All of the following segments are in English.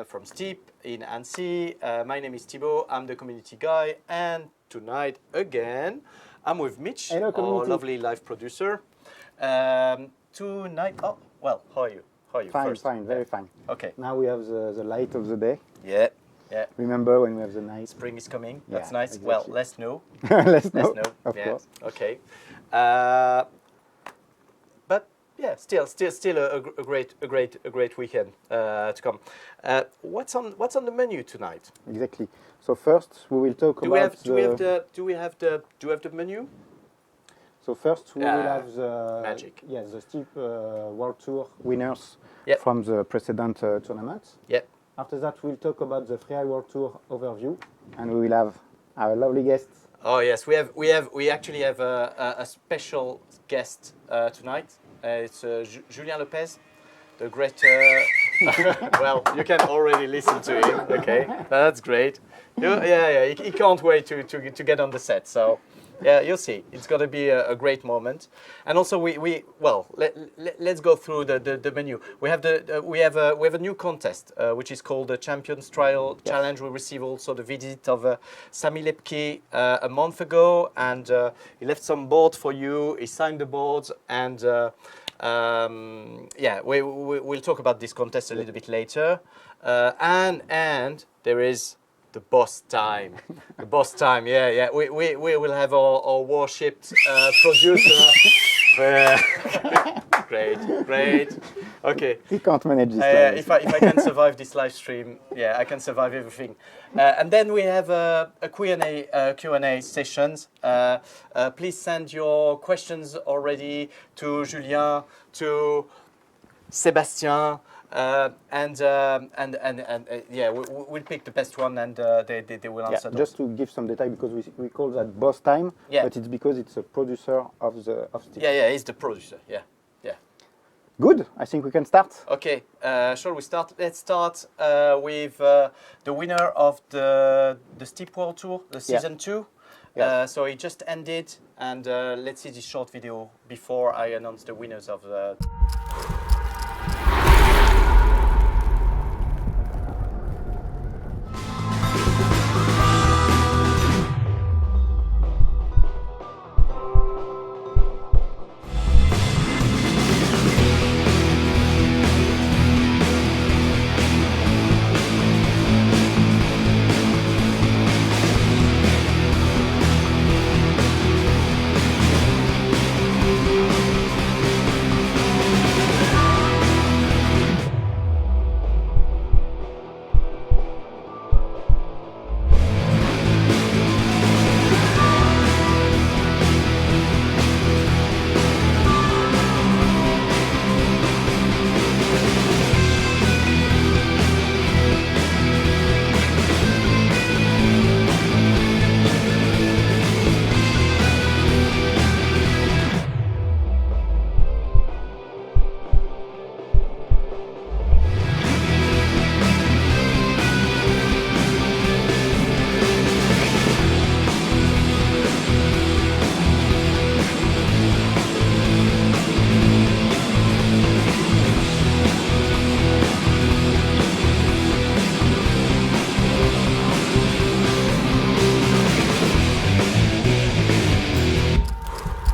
from Steep in Annecy. My name is Thibaut, I'm the community guy, and tonight again I'm with Mitch, Hello, our lovely live producer. Tonight, oh, well, how are you? How are you? Fine, first? fine, very fine. Okay. Now we have the light of the day. Yeah, yeah. Remember when we have the night? Spring is coming, Yeah, that's nice. exactly. Well, less snow. Let's Less know, snow, of yeah. course. Okay. But yeah, still a great weekend to come. What's on the menu tonight? Exactly. So first we will talk about Do we have the menu? So first we will have the magic. Yes, the Steep World Tour winners Yep. from the precedent tournaments. Yeah. After that we'll talk about the Freeride World Tour overview, and we will have our lovely guests. Oh yes, we actually have a special guest tonight. It's Julian Lopez, the great. Well, you can already listen to him. Okay, that's great. He can't wait to get on the set. So, yeah, you'll see. It's going to be a great moment. And also, let's go through the menu. We have we have a new contest which is called the Champions Trial Challenge. We received also the visit of Sami Lepke a month ago, and he left some boards for you. He signed the boards, and we'll talk about this contest a little bit later. And there is the boss time. The boss time, yeah. We will have our worshipped producer. Great. Okay. He can't manage this. If I can survive this live stream, yeah, I can survive everything. And then we have a Q&A sessions. Please send your questions already to Julien, to Sébastien. We'll pick the best one, and they will answer. Yeah, just to give some detail, because we call that boss time, but it's because it's a producer of Steep. Yeah, he's the producer. Yeah. Good. I think we can start. Okay. Shall we start? Let's start with the winner of the Steep World Tour, the season 2. Yes. So it just ended, and let's see this short video before I announce the winners of the.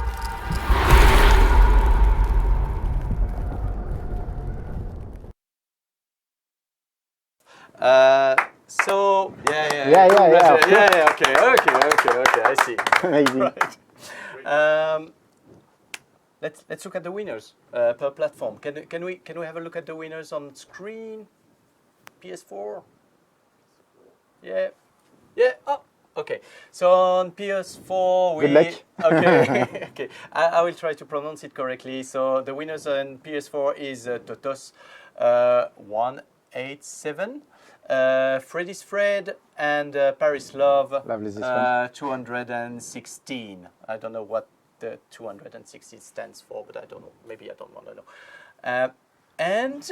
Okay. I see. Amazing. Right. Let's look at the winners per platform. Can we have a look at the winners on screen? PS4. Yeah. Oh, okay. So on PS4 Good luck. Okay. I will try to pronounce it correctly. So the winners on PS4 is Totos 187. Freddy's Fred and Paris Love 216. I don't know what the 216 stands for, but I don't know. Maybe I don't want to know. And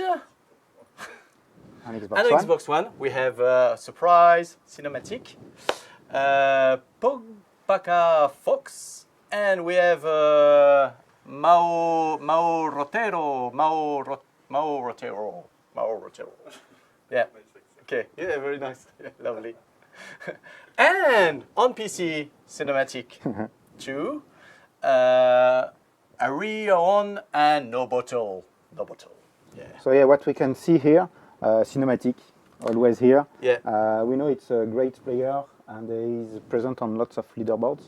on Xbox One, we have Surprise Cinematic, Pogbaka Fox, and we have Mao Rotero. Yeah. Okay, yeah, very nice. Yeah, lovely. And on PC, Cinematic 2, Arion and No Bottle. No Bottle. Yeah. So yeah, what we can see here, Cinematic, always here. Yeah. We know it's a great player and he's present on lots of leaderboards.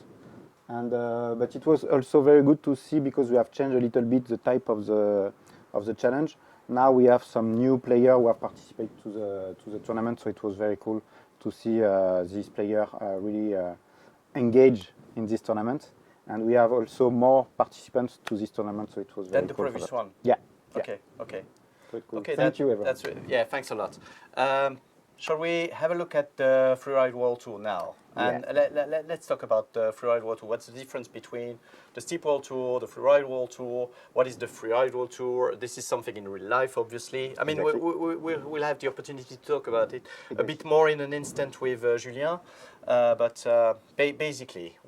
And but it was also very good to see because we have changed a little bit the type of the challenge. Now we have some new players who have participated to the tournament, so it was very cool to see these players really engage in this tournament. And we have also more participants to this tournament, so it was very cool. Than the cool previous one? Yeah. Okay, okay. Cool. Okay, Thank you, everyone. That's yeah, thanks a lot. Shall we have a look at the Freeride World Tour now? And let's talk about the Freeride World Tour. What's the difference between the Steep World Tour, the Freeride World Tour? What is the Freeride World Tour? This is something in real life, obviously. I mean, Exactly. we'll have the opportunity to talk about it a bit more in an instant with Julien. But basically,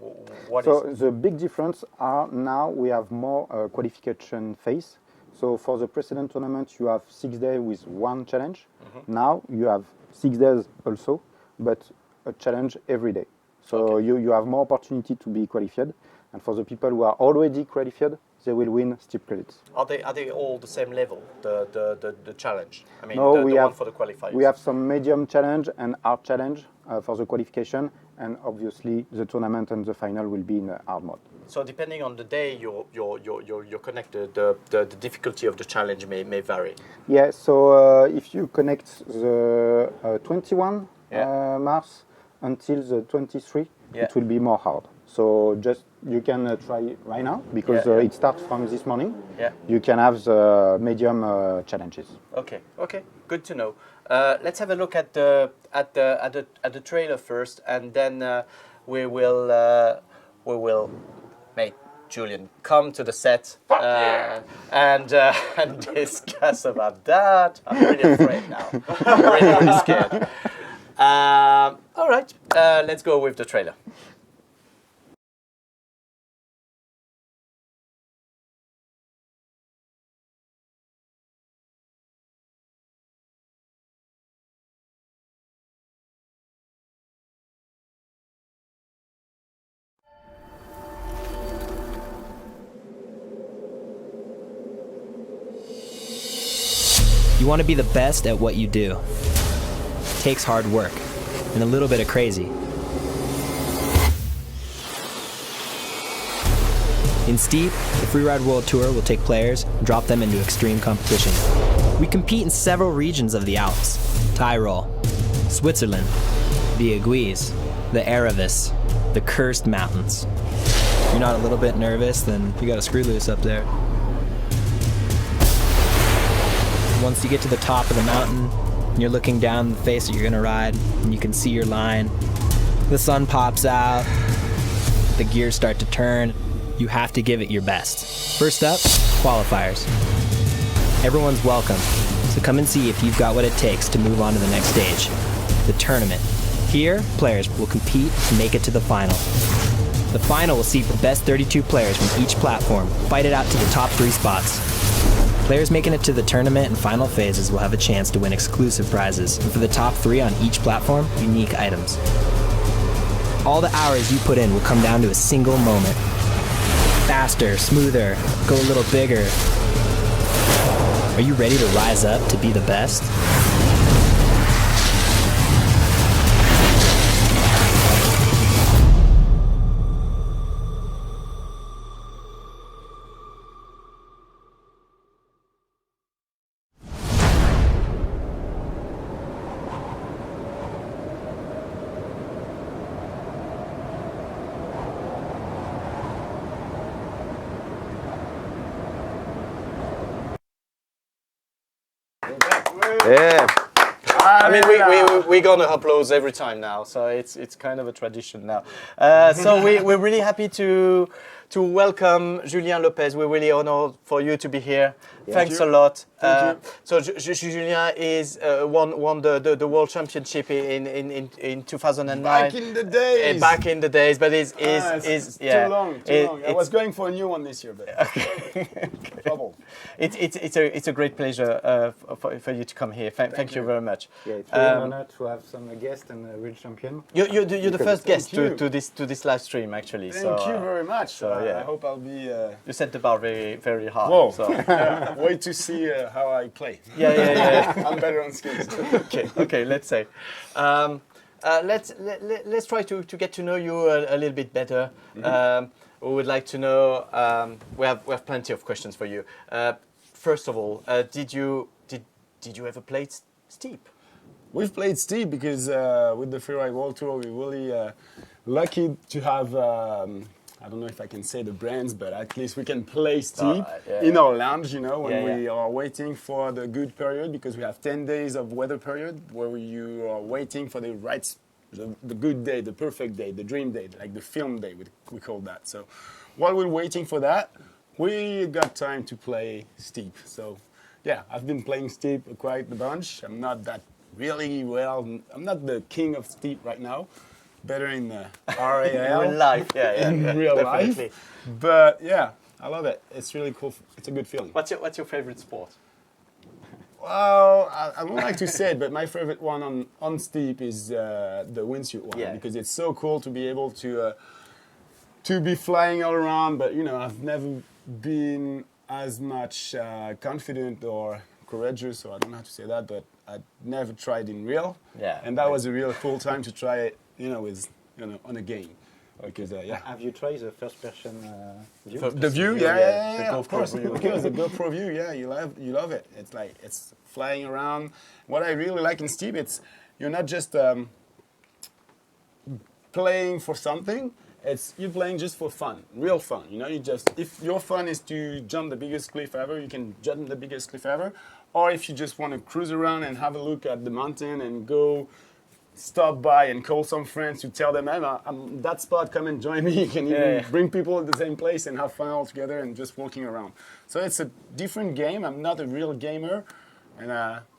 what is... So the big difference are now we have more qualification phase. So for the precedent tournament, you have 6 days with one challenge. Now you have 6 days also, but a challenge every day. So you have more opportunity to be qualified. And for the people who are already qualified, they will win steep credits. Are they all the same level, the challenge? I mean, No, the we one have, for the qualifiers. We have some medium challenge and hard challenge for the qualification. And obviously, the tournament and the final will be in hard mode. So depending on the day you're connected, the difficulty of the challenge may vary. Yeah, so if you connect the 21 March until the 23, it will be more hard. So just you can try right now because it starts from this morning. Yeah. You can have the medium challenges. Okay, good to know. Let's have a look at the trailer first, and then we will make Julien come to the set and discuss about that. I'm really afraid now. I'm really scared. All right, let's go with the trailer. You want to be the best at what you do. It takes hard work and a little bit of crazy. In Steep, the Freeride World Tour will take players and drop them into extreme competition. We compete in several regions of the Alps: Tyrol, Switzerland, the Aiguilles, the Erebus, the Cursed Mountains. If you're not a little bit nervous, then you got a screw loose up there. Once you get to the top of the mountain, and you're looking down the face that you're gonna ride, and you can see your line. The sun pops out, the gears start to turn. You have to give it your best. First up, qualifiers. Everyone's welcome, so come and see if you've got what it takes to move on to the next stage, the tournament. Here, players will compete to make it to the final. The final will see the best 32 players from each platform fight it out to the top 3 spots. Players making it to the tournament and final phases will have a chance to win exclusive prizes, and for the top 3 on each platform, unique items. All the hours you put in will come down to a single moment. Faster, smoother, go a little bigger. Are you ready to rise up to be the best? Yeah. I mean, we're gonna upload every time now, so it's kind of a tradition now. So we're really happy to to welcome Julian Lopez. We're really honored for you to be here. Yeah. Thanks a lot. So Julien is won the World Championship in 2009. Back in the days. Back in the days, but it's too long. I was going for a new one this year, but trouble. It's a great pleasure for you to come here. Thank you very much. Yeah, it's really an honor to have some guest and a real champion. You're the first guest Thank to this live stream actually. Thank you very much. So, yeah. I hope I'll be. You set the bar very very high. Whoa! So. Wait to see how I play. Yeah. I'm better on skis. Okay. Let's say. Let's try to get to know you a little bit better. We would like to know. We have plenty of questions for you. First of all, did you ever play steep? We've played steep because with the Freeride World Tour, we're really lucky to have. I don't know if I can say the brands, but at least we can play steep in our lounge, when we are waiting for the good period, because we have 10 days of weather period where you are waiting for the the good day, the perfect day, the dream day, like the film day, we call that. So while we're waiting for that, we got time to play steep. So yeah, I've been playing steep quite a bunch. I'm not that really well. I'm not the king of steep right now. Better in the RAL. In real life, in real definitely. life. But yeah, I love it. It's really cool. It's a good feeling. What's your favorite sport? Well, I don't like to say it, but my favorite one on steep is the wingsuit one, because it's so cool to be able to be flying all around. But I've never been as much confident or courageous, so I don't know how to say that, but I never tried in real. Yeah. And that was a real cool time to try it, with on a game. Because Have you tried the first-person view? The view, The of course. GoPro view. Because the GoPro view, you love it. It's like it's flying around. What I really like in steep, you're not just playing for something. You're playing just for fun, real fun. If your fun is to jump the biggest cliff ever, you can jump the biggest cliff ever. Or if you just want to cruise around and have a look at the mountain and go stop by and call some friends to tell them, hey, I'm that spot, come and join me. You can even bring people at the same place and have fun all together and just walking around. So it's a different game. I'm not a real gamer. And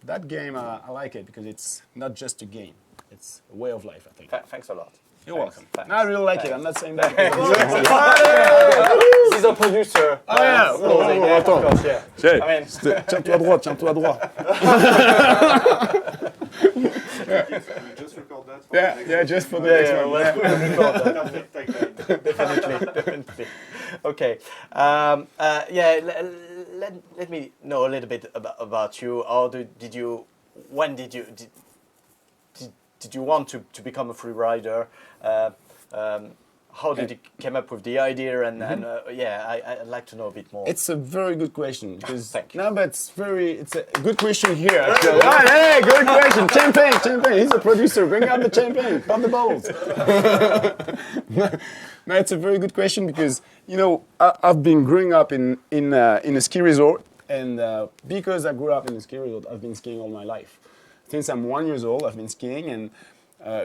that game, I like it because it's not just a game. It's a way of life, I think. Thanks a lot. You're welcome. I really like it. I'm not saying that. He's a producer. Oh yeah. Of course, yeah. I mean, Tiens-toi droit, tiens-toi droit. Just record that. Yeah, just for the next one. Definitely. Okay. Let me know a little bit about you. When did you want to become a free rider? How did you come up with the idea? I'd like to know a bit more. It's a very good question because Thank you. no, but it's a good question here. Actually. Hey, good question. Champagne. He's a producer. Bring out the champagne. Pop the bubbles. No, it's a very good question because I've been growing up in a ski resort, and because I grew up in a ski resort, I've been skiing all my life. Since I'm 1 year old, I've been skiing, and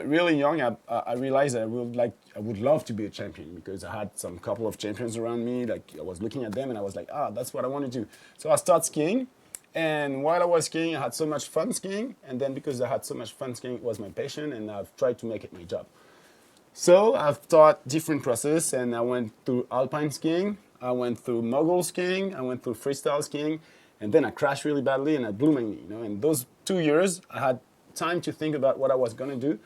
really young, I realized that I would love to be a champion because I had some couple of champions around me. Like I was looking at them, and I was like, that's what I want to do. So I started skiing, and while I was skiing, I had so much fun skiing, and then because I had so much fun skiing, it was my passion, and I've tried to make it my job. So I've taught different processes, and I went through alpine skiing, I went through mogul skiing, I went through freestyle skiing. And then I crashed really badly and I blew my knee. And those 2 years, I had time to think about what I was going to do.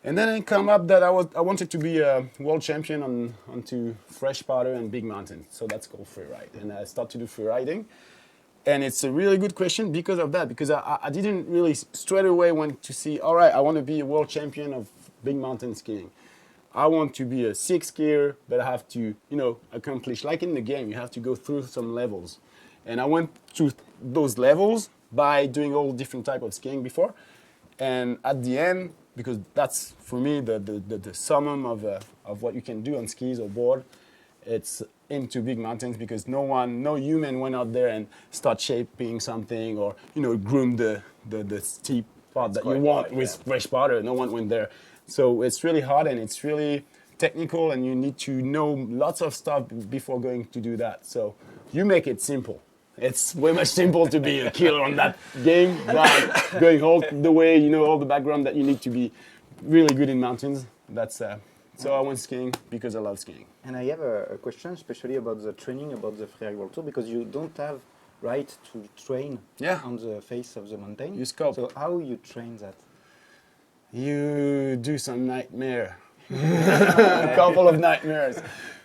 And then it came up that I wanted to be a world champion onto fresh powder and big mountains. So that's called freeride. And I started to do freeriding. And it's a really good question because of that. Because I didn't really straight away want to see, all right, I want to be a world champion of big mountain skiing. I want to be a six skier, but I have to, accomplish, like in the game, you have to go through some levels. And I went through those levels by doing all different type of skiing before. And at the end, because that's for me the summum of what you can do on skis or board, it's into big mountains because no human went out there and start shaping something or groom the steep part that you want with fresh powder. No one went there. So it's really hard and it's really technical and you need to know lots of stuff before going to do that. So you make it simple. It's way much simple to be a killer on that game than going all the way, you know, all the background that you need to be really good in mountains. That's so I went skiing because I love skiing. And I have a question, especially about the training, about the Freeride World Tour, because you don't have right to train on the face of the mountain. You sculpt. So how you train that? You do some nightmare. A couple of nightmares.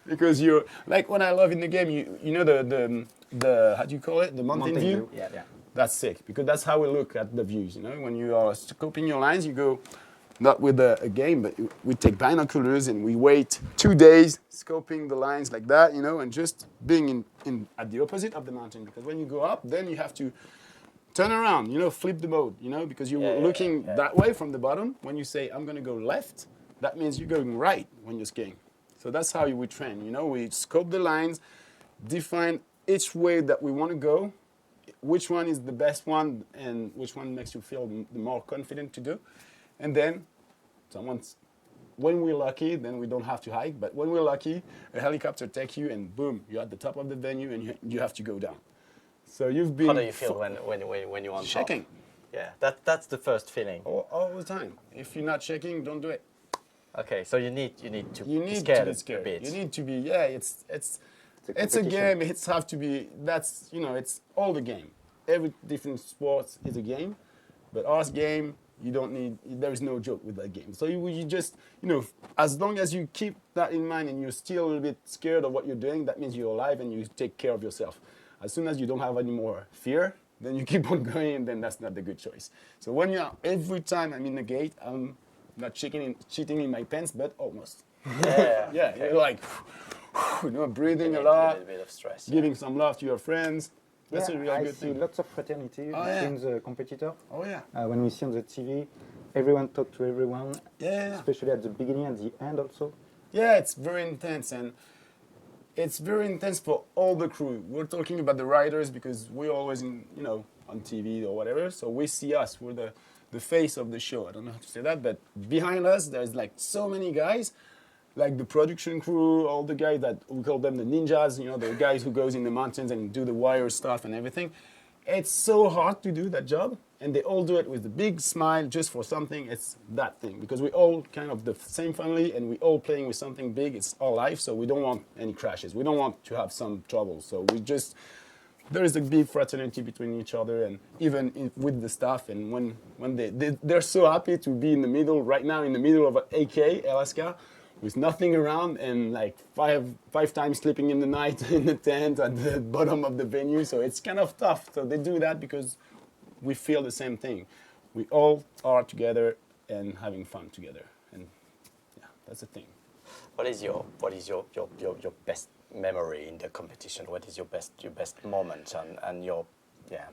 Because you're, like what I love in the game, you know the how do you call it? The mountain view? Yeah. That's sick, because that's how we look at the views, you know? When you are scoping your lines, you go, not with a game, but we take binoculars and we wait 2 days scoping the lines like that, you know, and just being in at the opposite of the mountain. Because when you go up, then you have to turn around, you know, flip the mode, you know, because you're looking that way from the bottom. When you say, I'm going to go left, that means you're going right when you're skiing. So that's how we train, you know, we scope the lines, define each way that we want to go, which one is the best one and which one makes you feel the more confident to do. And then when we're lucky, then we don't have to hike, but when we're lucky, a helicopter takes you and boom, you're at the top of the venue and you have to go down. So you've been... How do you feel when you're on shaking? top? Yeah, that's the first feeling. All the time. If you're not shaking, don't do it. Okay, so you need to You be need scared to be scared. a bit. You need to be, it's a game. It's have to be, that's, you know, it's all the game. Every different sport is a game, but ours game, you don't need, there is no joke with that game. So you just, you know, as long as you keep that in mind and you're still a little bit scared of what you're doing, that means you're alive and you take care of yourself. As soon as you don't have any more fear, then you keep on going, and then that's not the good choice. So when you're, every time I'm in the gate, I'm not cheating in my pants, but almost. Yeah. Yeah, you're like, you know, breathing a lot, A little bit of stress. giving some love to your friends. That's a really I good see thing. lots of fraternity between the competitor. Oh yeah. When we see on the TV, everyone talk to everyone, Yeah. especially at the beginning and the end also. Yeah, it's very intense, and it's very intense for all the crew. We're talking about the riders because we're always in, you know, on TV or whatever, so we see us. We're the face of the show. I don't know how to say that, but behind us, there's like so many guys, like the production crew, all the guys that we call them the ninjas, you know, the guys who goes in the mountains and do the wire stuff and everything. It's so hard to do that job, and they all do it with a big smile just for something. It's that thing, because we all kind of the same family, and we all playing with something big. It's our life, so we don't want any crashes. We don't want to have some trouble. So we just, there is a big fraternity between each other, and even with the staff. And when they're so happy to be in the middle, right now in the middle of AK, Alaska, with nothing around, and like five times sleeping in the night in the tent at the bottom of the venue. So it's kind of tough. So they do that because we feel the same thing. We all are together and having fun together. And yeah, that's the thing. What is your best memory in the competition? What is your best moment and your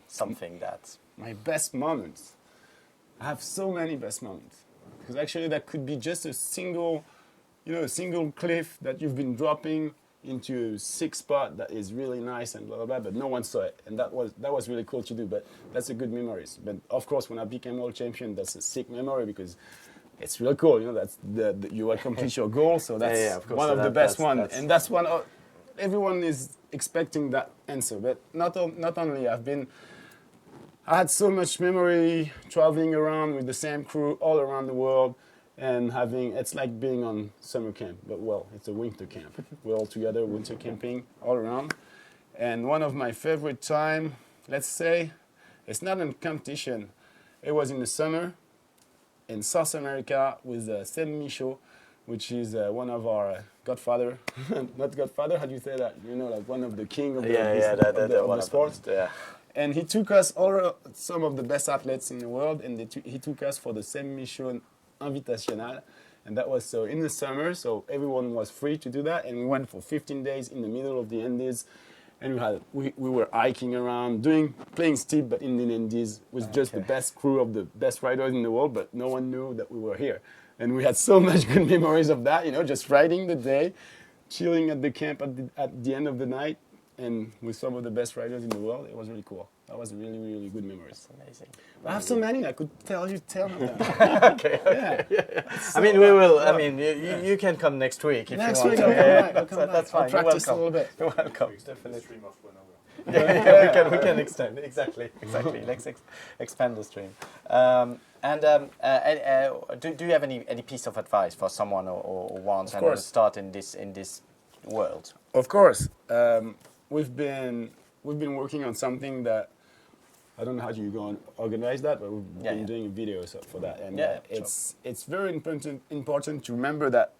something that My best moments. I have so many best moments, because actually that could be just a single cliff that you've been dropping into a sick spot that is really nice and blah blah blah, but no one saw it, and that was really cool to do. But that's a good memories. But of course, when I became world champion, that's a sick memory because it's really cool. You know, that's you accomplish your goal, so that's of course. one So of the best ones, that's- and that's one. Everyone is expecting that answer, but not only I had so much memory traveling around with the same crew all around the world, and it's like being on summer camp, but well, it's a winter camp. We're all together, winter camping all around. And one of my favorite time, let's say, it's not a competition. It was in the summer in South America with Sam Michaud, which is one of our godfather, not godfather, how do you say that? You know, like one of the king of the sports. Yeah. And he took us some of the best athletes in the world, and he took us for the Sam Michaud Invitational, and that was so in the summer, so everyone was free to do that, and we went for 15 days in the middle of the Andes, and we were hiking around, playing steep, but in the Andes with just the best crew of the best riders in the world, but no one knew that we were here, and we had so much good memories of that, you know, just riding the day, chilling at the camp at the end of the night, and with some of the best riders in the world. It was really cool. That was really, really good memories. Amazing. I have so many. I could tell you 10 of them. Okay. Yeah. I mean, we will. I mean, you can come next week if Next you want. week I'll come back. I'll come back. That's fine. I'll practice a You're little bit. You're welcome. Definitely. Stream of 1 hour. Yeah, we can extend exactly. Let's expand the stream. Do you have any piece of advice for someone or wants Of to course. start in this world? Of course. We've been working on something that I don't know how you go and organize that, but we've been doing videos for that, and it's very important to remember that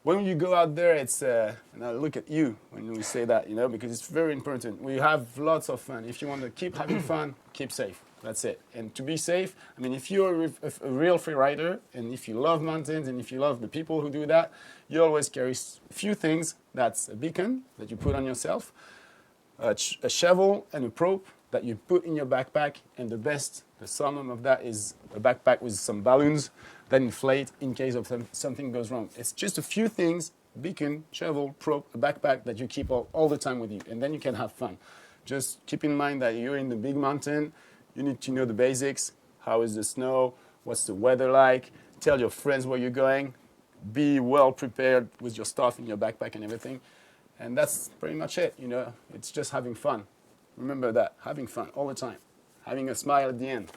when you go out there, it's and I look at you when we say that, because it's very important. We have lots of fun. If you want to keep having fun, keep safe. That's it. And to be safe, I mean, if you're a real free rider, and if you love mountains, and if you love the people who do that, you always carry a few things. That's a beacon that you put on yourself, a shovel and a probe that you put in your backpack, and the summum of that is a backpack with some balloons that inflate in case of something goes wrong. It's just a few things: beacon, shovel, probe, a backpack that you keep all the time with you, and then you can have fun. Just keep in mind that you're in the big mountain. You need to know the basics. How is the snow? What's the weather like? Tell your friends where you're going. Be well prepared with your stuff in your backpack and everything. And that's pretty much it, It's just having fun. Remember that, having fun all the time. Having a smile at the end.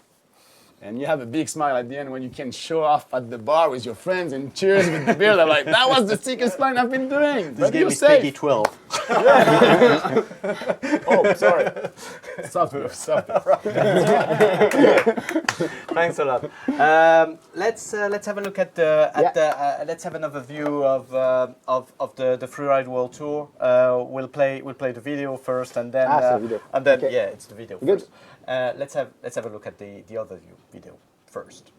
And you have a big smile at the end when you can show off at the bar with your friends and cheers with the beer. They're like, that was the sickest line I've been doing. This But game you're is safe. Peggy 12. Oh, sorry. Soft move. Thanks a lot. Let's have a look at let's have another view of the Freeride World Tour. We'll play the video first, and then video. Yeah, it's the video Good. first. Let's have a look at the other video first.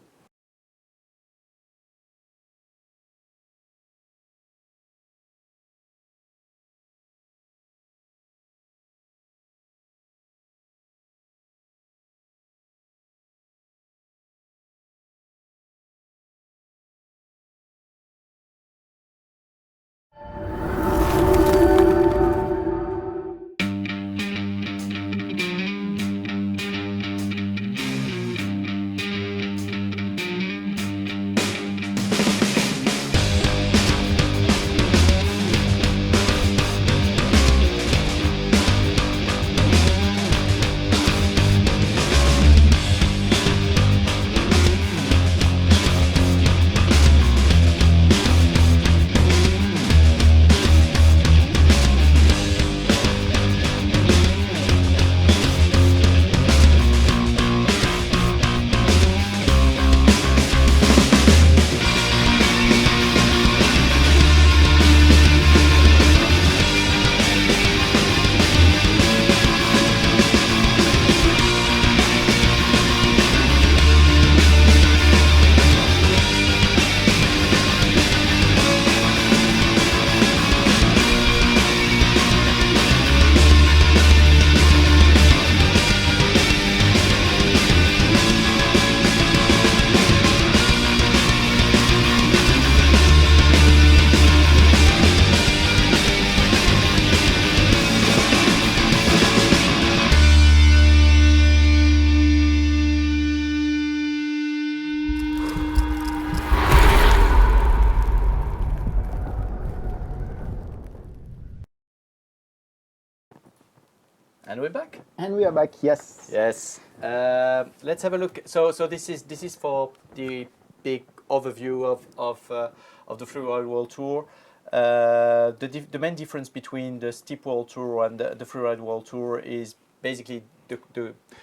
And we're back. And we are back, yes. Yes. Let's have a look. So this is for the big overview of the Freeride World Tour. The main difference between the Steep World Tour and the Freeride World Tour is basically the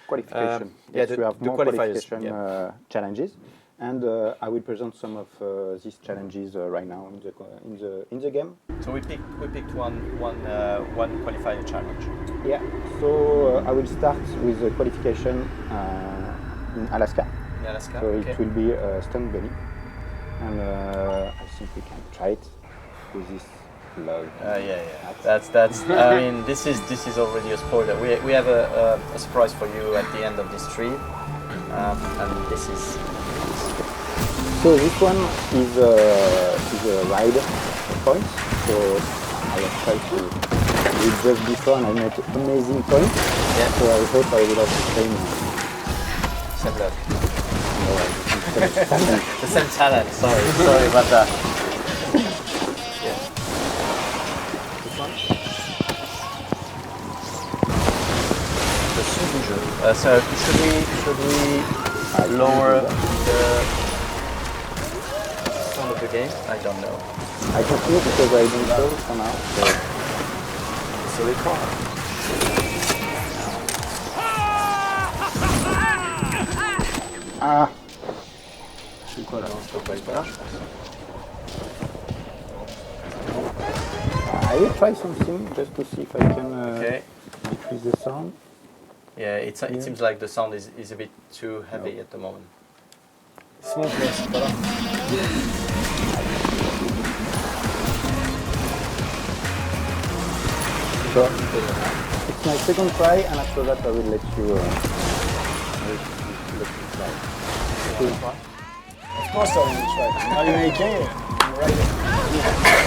Qualification. yeah, Yes, we have the more qualifiers, qualification challenges, and I will present some of these challenges right now in the game. So we picked one qualifier challenge. Yeah. So I will start with the qualification in Alaska. In Alaska. So Okay. it will be a stunt bunny, and I think we can try it with this log. Yeah. That's. I mean, this is already a spoiler. We have a surprise for you at the end of this stream, and this is. So this one is a ride point. So I was trying to do it just before and I made amazing points. Yeah. So I hope I will have the same. Same luck. Talent. The same talent. Sorry about that. Yeah. This one. The sous-jeu. So should we lower the sound of the game? I don't know. I continue because I don't know for now. So Silly car. ah, Voilà, je peux pas être là. I will try something just to see if I can Okay. decrease the sound. Yeah, it seems like the sound is a bit too heavy at the moment. Sinon, c'est pas là. So it's my second try, and after that I will let you try. Of course I will try. Now you make it. You're right.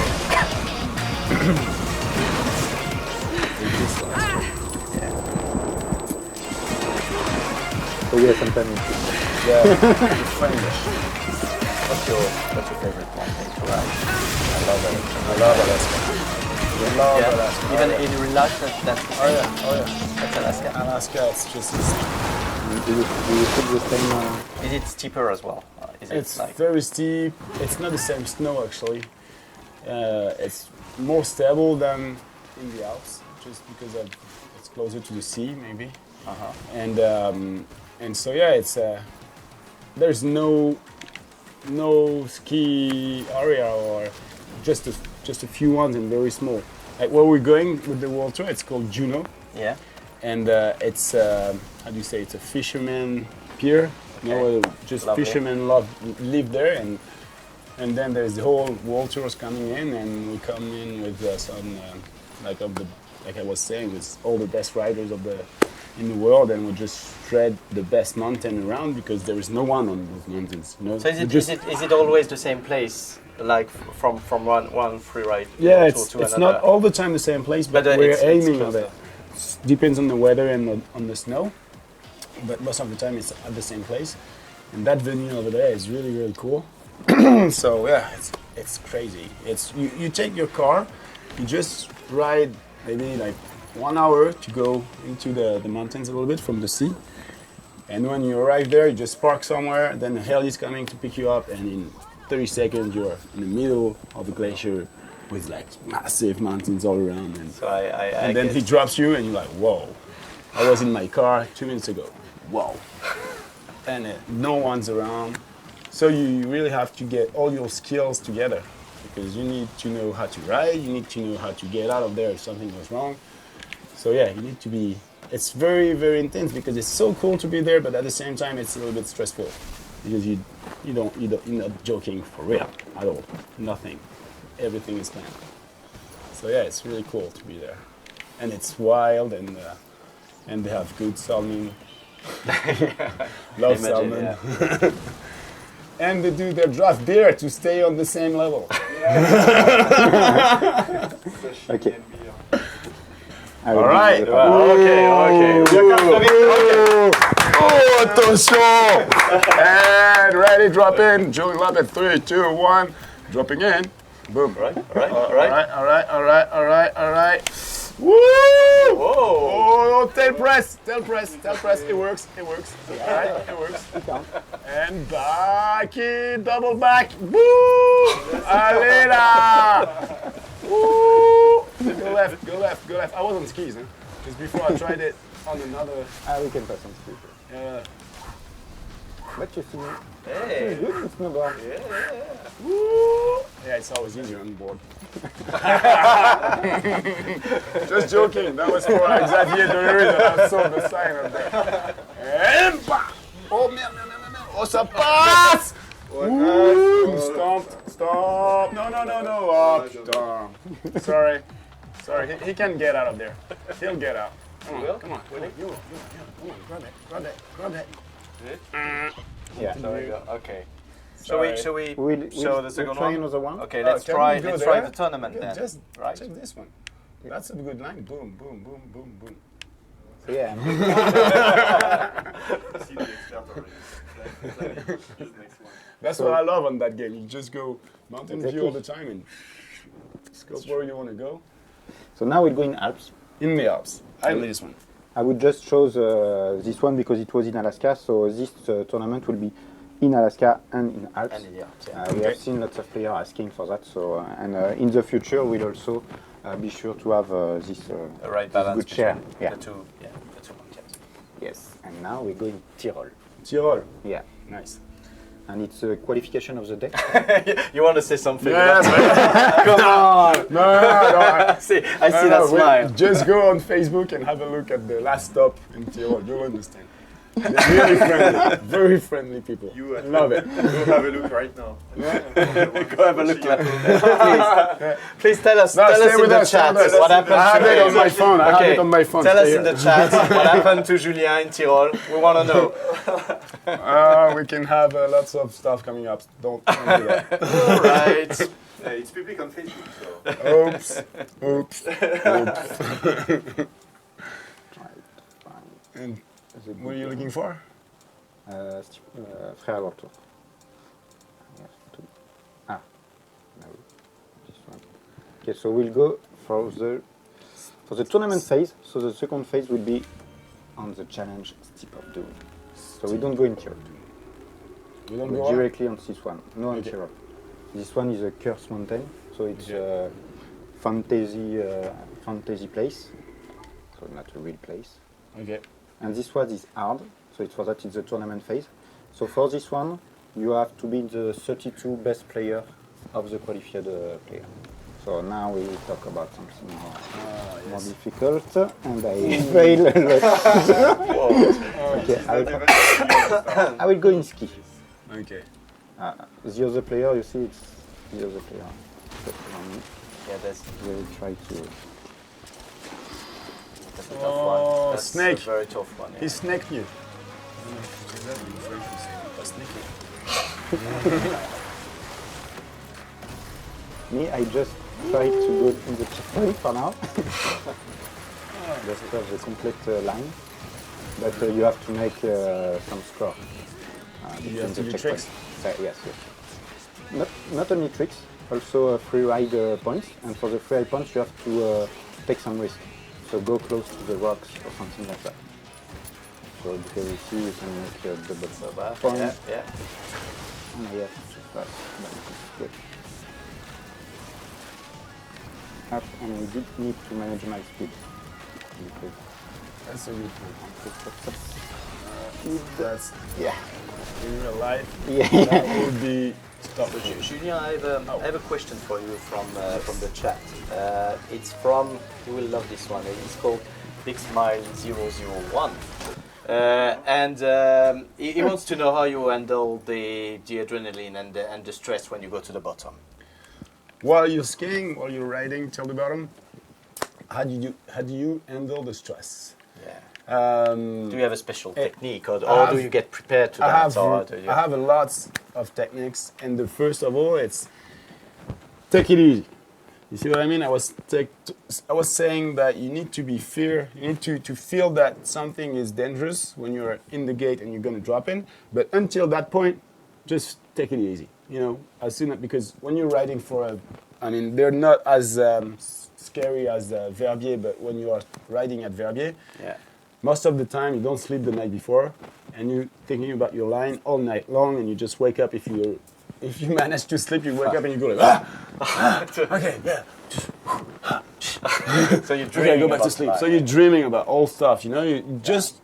So yeah, sometimes it's Yeah, it's funny. What's your favorite mountain to ride? I love it. I love Alaska. I love Yeah, Alaska. even in real life, that's the Oh same. yeah, oh yeah. That's Alaska. Alaska, it's just do you put the same? Is it steeper as well? Is it it's like very steep. It's not the same snow actually. It's more stable than in the Alps, just because it's closer to the sea maybe. And so yeah, it's there's no ski area or just a few ones and very small. Like where we're going with the World Tour, it's called Juno, yeah? and it's how do you say? It's a fisherman pier. You know, just Lovely. fishermen live there, and then there's the whole World Tours coming in, and we come in with some like I was saying, with all the best riders in the world, and we just shred the best mountain around because there is no one on those mountains. You know? So is Just- it always the same place, like from one free ride Yeah, to it's another? not all the time the same place, but, But, we're it's aiming close at it. Depends on the weather and on the snow, but most of the time it's at the same place. And that venue over there is really, really cool. So yeah, it's crazy. It's you take your car, you just ride maybe like 1 hour to go into the mountains a little bit from the sea. And when you arrive there, you just park somewhere, then the heli is coming to pick you up, and in 30 seconds you're in the middle of the glacier with like massive mountains all around. And, So I and then he guess- drops you and you're like, whoa, I was in my car 2 minutes ago. Whoa. And no one's around. So you really have to get all your skills together because you need to know how to ride, you need to know how to get out of there if something goes wrong. So yeah, you need to be, it's very, very intense because it's so cool to be there, but at the same time it's a little bit stressful because you're not joking for real at all. Nothing. Everything is planned. So yeah, it's really cool to be there. And it's wild and they have good salmon. Love Imagine, salmon. yeah. And they do their draft beer to stay on the same level. Okay. All right. Okay. Oh, attention! And ready, drop in. Julian Lopez, 3, 2, 1. Dropping in. Boom. All right. Woo! Whoa! Oh, tail press. It works. All right, it works. And back in, double back. Woo! Alena! Woo! Go left. I was on skis, huh? Just before I tried it on another. We can pass on speed. But you see, Hey. it's good in snowboard. Woo! Yeah, it's always easier on board. Just joking. That was for Xavier Delury that I saw the sign up there. And bah! Oh merde. Oh, ça passe! Woo! Stop. No. Oh, putain. Sorry. He can get out of there. He'll get out. Come on. You. Come on, grab it. Yeah, there we go. Okay. Shall we We'll show the second try one? another one. Okay, Oh, let's can try we go let's there? try the tournament Okay, then. just right? check this one. That's a good line. Boom, boom, boom, boom, boom. So yeah, See the expert already. His next one. That's what I love on that game. You just go mountain Exactly. view all the time and scope where you want to go. so now we'll go in Alps. In the Alps. I like this one. I would just choose this one because it was in Alaska. So this tournament will be in Alaska and in Alps. And in the Alps, yeah. We have seen lots of players asking for that. So in the future we'll also be sure to have this, The right this balance good share. between Yeah. the two mountains. Yes. And now we go in Tyrol. Tyrol. Yeah. Nice. And it's a qualification of the day. You want to say something? Yes, Come on! No, I see that smile. Just go on Facebook and have a look at the last stop in Tyrol. You'll understand. They're really friendly, very friendly people. You Love it. Go have a look right now. Go have a look. Please tell us, No, tell stay us in with the us, stay chat with us. what happened I have to it him. on my phone. I have Okay, it on my phone. tell Stay us in here. the chat what happened to Julien in Tyrol. We want to know. We can have lots of stuff coming up. Don't do that. All right. It's public on Facebook, so. Oops. Oops. And what are you looking for? Freeride World Tour. No, this one. Okay, so we'll go for the tournament phase. So the second phase will be on the challenge Steep of Doom. So we don't go in Tyrol. We don't We're go directly on this one. No on Okay. Tyrol. This one is a cursed mountain. So it's a fantasy place. So not a real place. Okay. And this one is hard, so it's for that it's the tournament phase. So for this one, you have to be the 32 best player of the qualified player. So now we talk about something more difficult, and I fail a lot. Okay, I will go in ski. Okay. The other player, you see, it's the other player. Yeah, that's We'll try to. a tough one. That's snake. a very tough one. Yeah. He snaked you. Me, I just try to go in the checkpoint for now. Just to have the complete line. But you have to make some score. You have to do checkpoints. tricks? Yes. Not only tricks, also free ride points. And for the free ride points, you have to take some risk. So go close to the rocks or something like that. So because you see, you can make a double point. Yeah. Oh, yes, fast, but it's good. Up, and we did need to manage my speed. Because That's a good point. that's, That's yeah. in real life. Yeah. That would be tough. Julien, I have a question for you from the chat. It's from, you will love this one. It's called Big Smile 001. And he wants to know how you handle the adrenaline and the stress when you go to the bottom. While you're skiing, while you're riding till the bottom, how do you handle the stress? Yeah. Do Do you have a special technique, or have- do you get prepared to I that? have Or do you... I have a lot of techniques, and the first of all, it's take it easy. You see what I mean? I was saying that you need to be you need to feel that something is dangerous when you're in the gate and you're going to drop in. But until that point, just take it easy. You know, as soon as, because when you're riding they're not as scary as Verbier, but when you are riding at Verbier, Yeah. most of the time you don't sleep the night before, and you're thinking about your line all night long, and you just wake up if you manage to sleep, you wake up and you go like, okay, yeah. So you're Okay, dreaming go back about to sleep. that. So you're dreaming about all stuff, you know. You just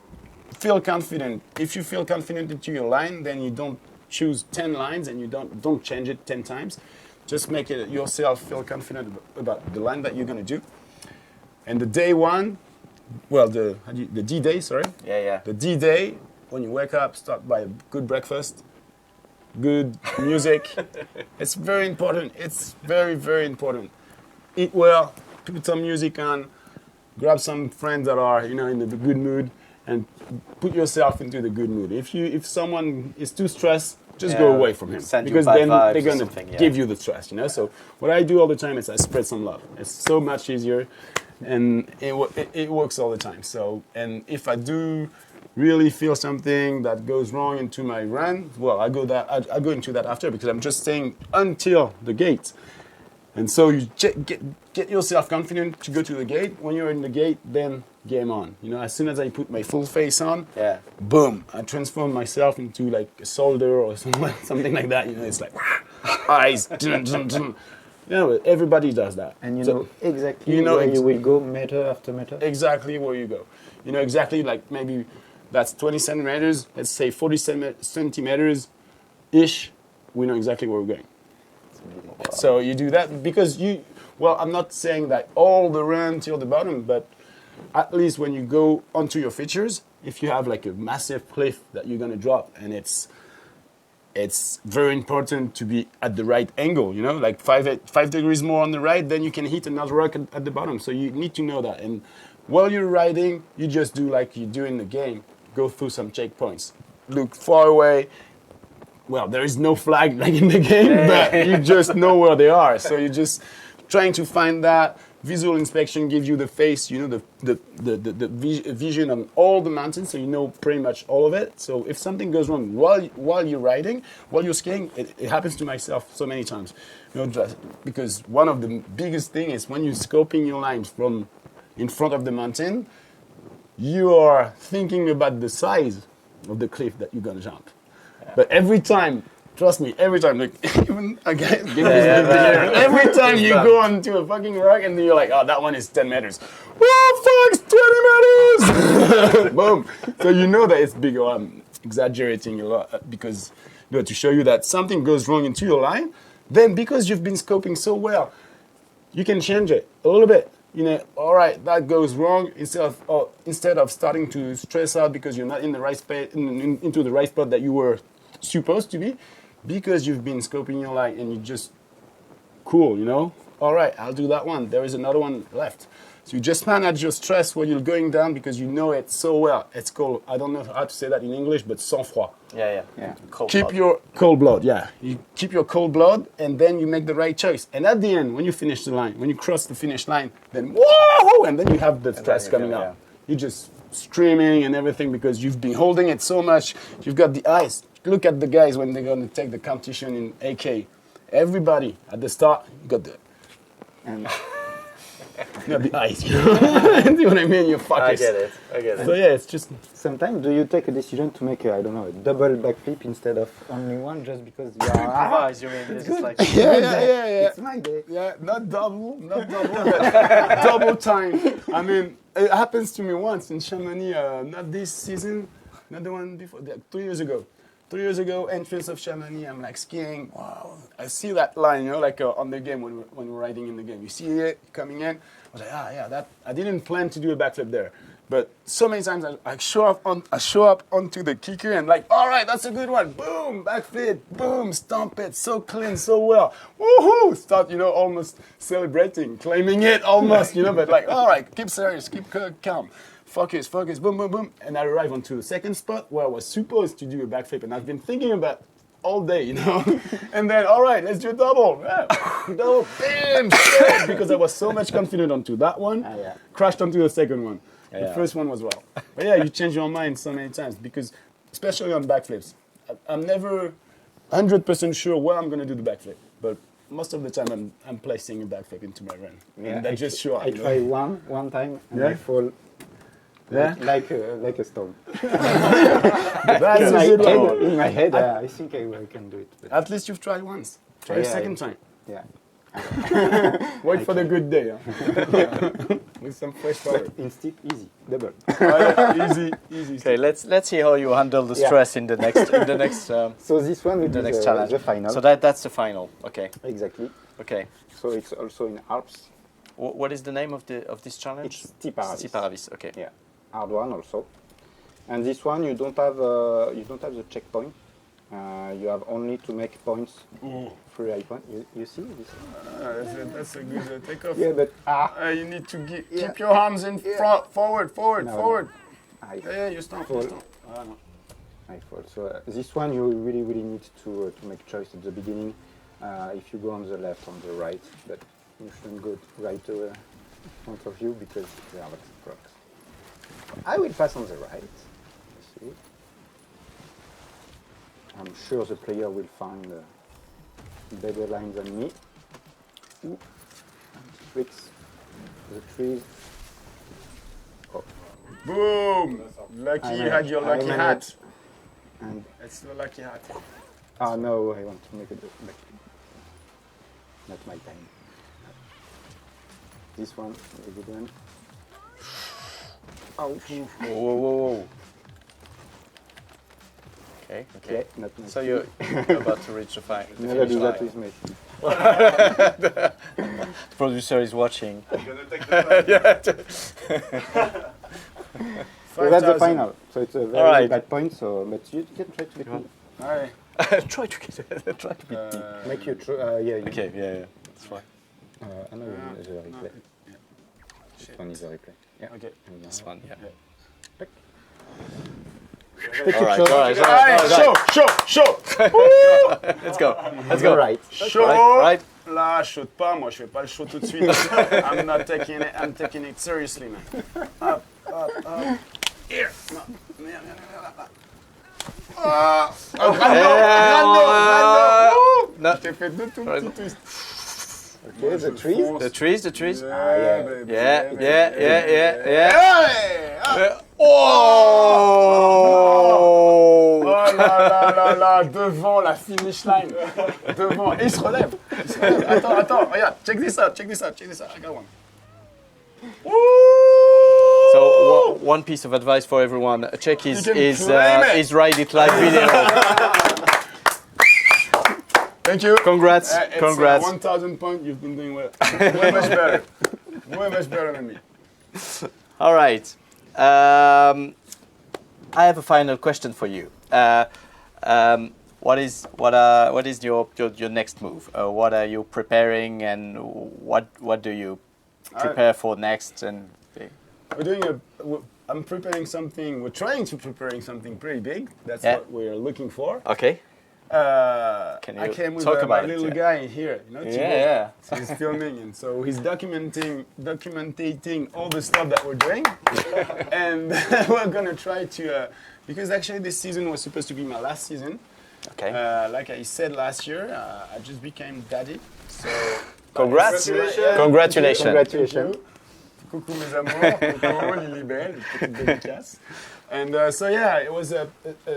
feel confident. If you feel confident into your line, then you don't choose 10 lines and you don't change it 10 times. Just make it yourself feel confident about the line that you're gonna do. And the day one, well, the D-Day, sorry. Yeah. The D-Day, when you wake up, start by a good breakfast, good music. It's very important. It's very, very important. Eat well, put some music on, grab some friends that are, in the good mood, and put yourself into the good mood. If someone is too stressed, just go away from him, Send you because bad then vibes they're or gonna something, yeah. give you the stress, you know. So what I do all the time is I spread some love. It's so much easier, and it works all the time. So, and if I do really feel something that goes wrong into my run, well, I go into that after, because I'm just staying until the gate. And so you get yourself confident to go to the gate. When you're in the gate, then game on. You know, as soon as I put my full face on, Yeah. boom, I transform myself into like a soldier or something like that. You know, it's like eyes. Dun, dun, dun. You know, everybody does that. And you So know exactly you know where you will go meter after meter. exactly where you go. You know exactly, like maybe that's 20 centimeters. Let's say 40 centimeters ish. We know exactly where we're going. So you do that because well, I'm not saying that all the run till the bottom, but at least when you go onto your features, if you have like a massive cliff that you're gonna drop, and it's very important to be at the right angle, you know, like 5 degrees more on the right, then you can hit another rock at the bottom. So you need to know that. And while you're riding, you just do like you do in the game, go through some checkpoints, look far away. Well, there is no flag like in the game, but you just know where they are. So you're just trying to find that. Visual inspection gives you the face, you know, the vision on all the mountains, so you know pretty much all of it. So if something goes wrong while you're riding, while you're skiing, it happens to myself so many times. You know, just because one of the biggest thing is when you're scoping your lines from in front of the mountain, you are thinking about the size of the cliff that you're gonna jump. But every time, trust me, every time, like even again, every time you go onto a fucking rock and you're like, oh, that one is 10 meters. Oh, fuck, it's 20 meters! Boom. So you know that it's big. I'm exaggerating a lot because, you know, to show you that something goes wrong into your line, then because you've been scoping so well, you can change it a little bit. You know, all right, that goes wrong. Instead of starting to stress out because you're not in the right space, into the right spot that you were supposed to be, because you've been scoping your line and you just cool, you know. All right, I'll do that one. There is another one left. So you just manage your stress while you're going down because you know it so well. It's called, I don't know how to say that in English, but sang-froid. Yeah. Keep your cold blood, yeah. You keep your cold blood, and then you make the right choice. And at the end, when you finish the line, when you cross the finish line, then whoa, and then you have the stress coming out. You're just streaming and everything because you've been holding it so much. You've got the ice. Look at the guys when they're going to take the competition in AK. Everybody at the start got the ice. You know what I mean? You fuckers. I get it. So yeah, it's just. Sometimes do you take a decision to make a, I don't know, a double backflip instead of only one just because you are Improvise, you mean? It's just like Yeah. It's my day. Yeah, not double, but double time. I mean, it happens to me once in Chamonix, not this season, not the one before, 2 years ago. 3 years ago, entrance of Chamonix, I'm like skiing. Wow, I see that line, you know, like on the game when we're riding in the game. You see it coming in. I was like, that. I didn't plan to do a backflip there, but so many times I show up onto the kicker and like, all right, that's a good one. Boom, backflip. Boom, stomp it. So clean, so well. Woohoo! Start, you know, almost celebrating, claiming it almost, you know, but like, all right, keep serious, keep calm. Focus, boom, boom, boom. And I arrive onto the second spot where I was supposed to do a backflip. And I've been thinking about all day, you know. And then, all right, let's do a double. Yeah. Double, bam, shit. Because I was so much confident onto that one, crashed onto the second one. The first one was well. But yeah, you change your mind so many times because, especially on backflips, I'm never 100% sure where I'm going to do the backflip. But most of the time, I'm placing a backflip into my run. Yeah, and I just show up. I try one time and I fall. Yeah? Like a stone. That's a good one. In my head, I think I can do it. But At least you've tried once. Try a second time. yeah. Wait for the good day. Huh? With some fresh power. Instead, easy, double. Easy. Okay, let's see how you handle the stress in the next So this one will be the next challenge. the final. So that's the final. Okay. Exactly. Okay. So it's also in Alps. What is the name of this challenge? It's Tiparavis. Tiparavis. Okay. Yeah, hard one also. And this one you don't have the checkpoint. You have only to make points. Freeride point. You see this? That's a good takeoff. Yeah, but You need to keep your arms in front, forward. No. Yeah, you stop. Fall. Nightfall. So this one you really need to make choice at the beginning. If you go on the left, on the right, but you shouldn't go right in front of you because there are lots of rocks. I will pass on the right. Let's see. I'm sure the player will find a better line than me. Ooh. Tricks. The trees. Oh. Boom! Lucky you had your lucky hat. And It's the lucky hat. oh no, I want to make it back. Not my time. This one is a good one. Ouch. Whoa. Okay. Okay, not my So you're about to reach the final. Never do that with me. Producer is watching. I'm gonna take the So that's the 5,000. final. So it's a very Alright. bad point. So, but you can try to get me. Alright. Try to get it. Try to be. Make you try. Yeah. You, Okay. Yeah. That's fine. I know the replay. This one is a replay. Yeah. Okay. This one. Yeah. All All right. Show! Let's go. Go right. Show! Right. Là, shoot pas, moi je fais pas le show tout de suite. I'm not taking it, I'm taking it seriously, man. Up. Here. No. No. Je t'ai fait deux tout petits twists. Okay, the trees. The trees. yeah. baby, Yeah. baby. Hey! Oh! Oh là là, devant la finish line. Devant. Et il se relève. Attends, regarde, check this out. I got one. So one piece of advice for everyone: check his You can claim it. his Ride It Live video. Thank you. Congrats, It's congrats. 1,000 points. You've been doing well. Way much better. Way much better than me. All right. I have a final question for you. What is your next move? What are you preparing, and what do you prepare for next? And I'm preparing something. We're trying to preparing something pretty big. That's Yeah. what we're looking for. okay. Can I you came with talk my about it? little Yeah. guy here, Thibaut. Yeah. So he's filming, and so he's documenting all the stuff that we're doing, and we're gonna try to because actually this season was supposed to be my last season. Okay. Like I said last year, I just became daddy. So Congrats. Yeah. Congratulations. Congratulations. Coucou mes amours, coucou Lilibelle, petite dédicace. And so yeah, it was a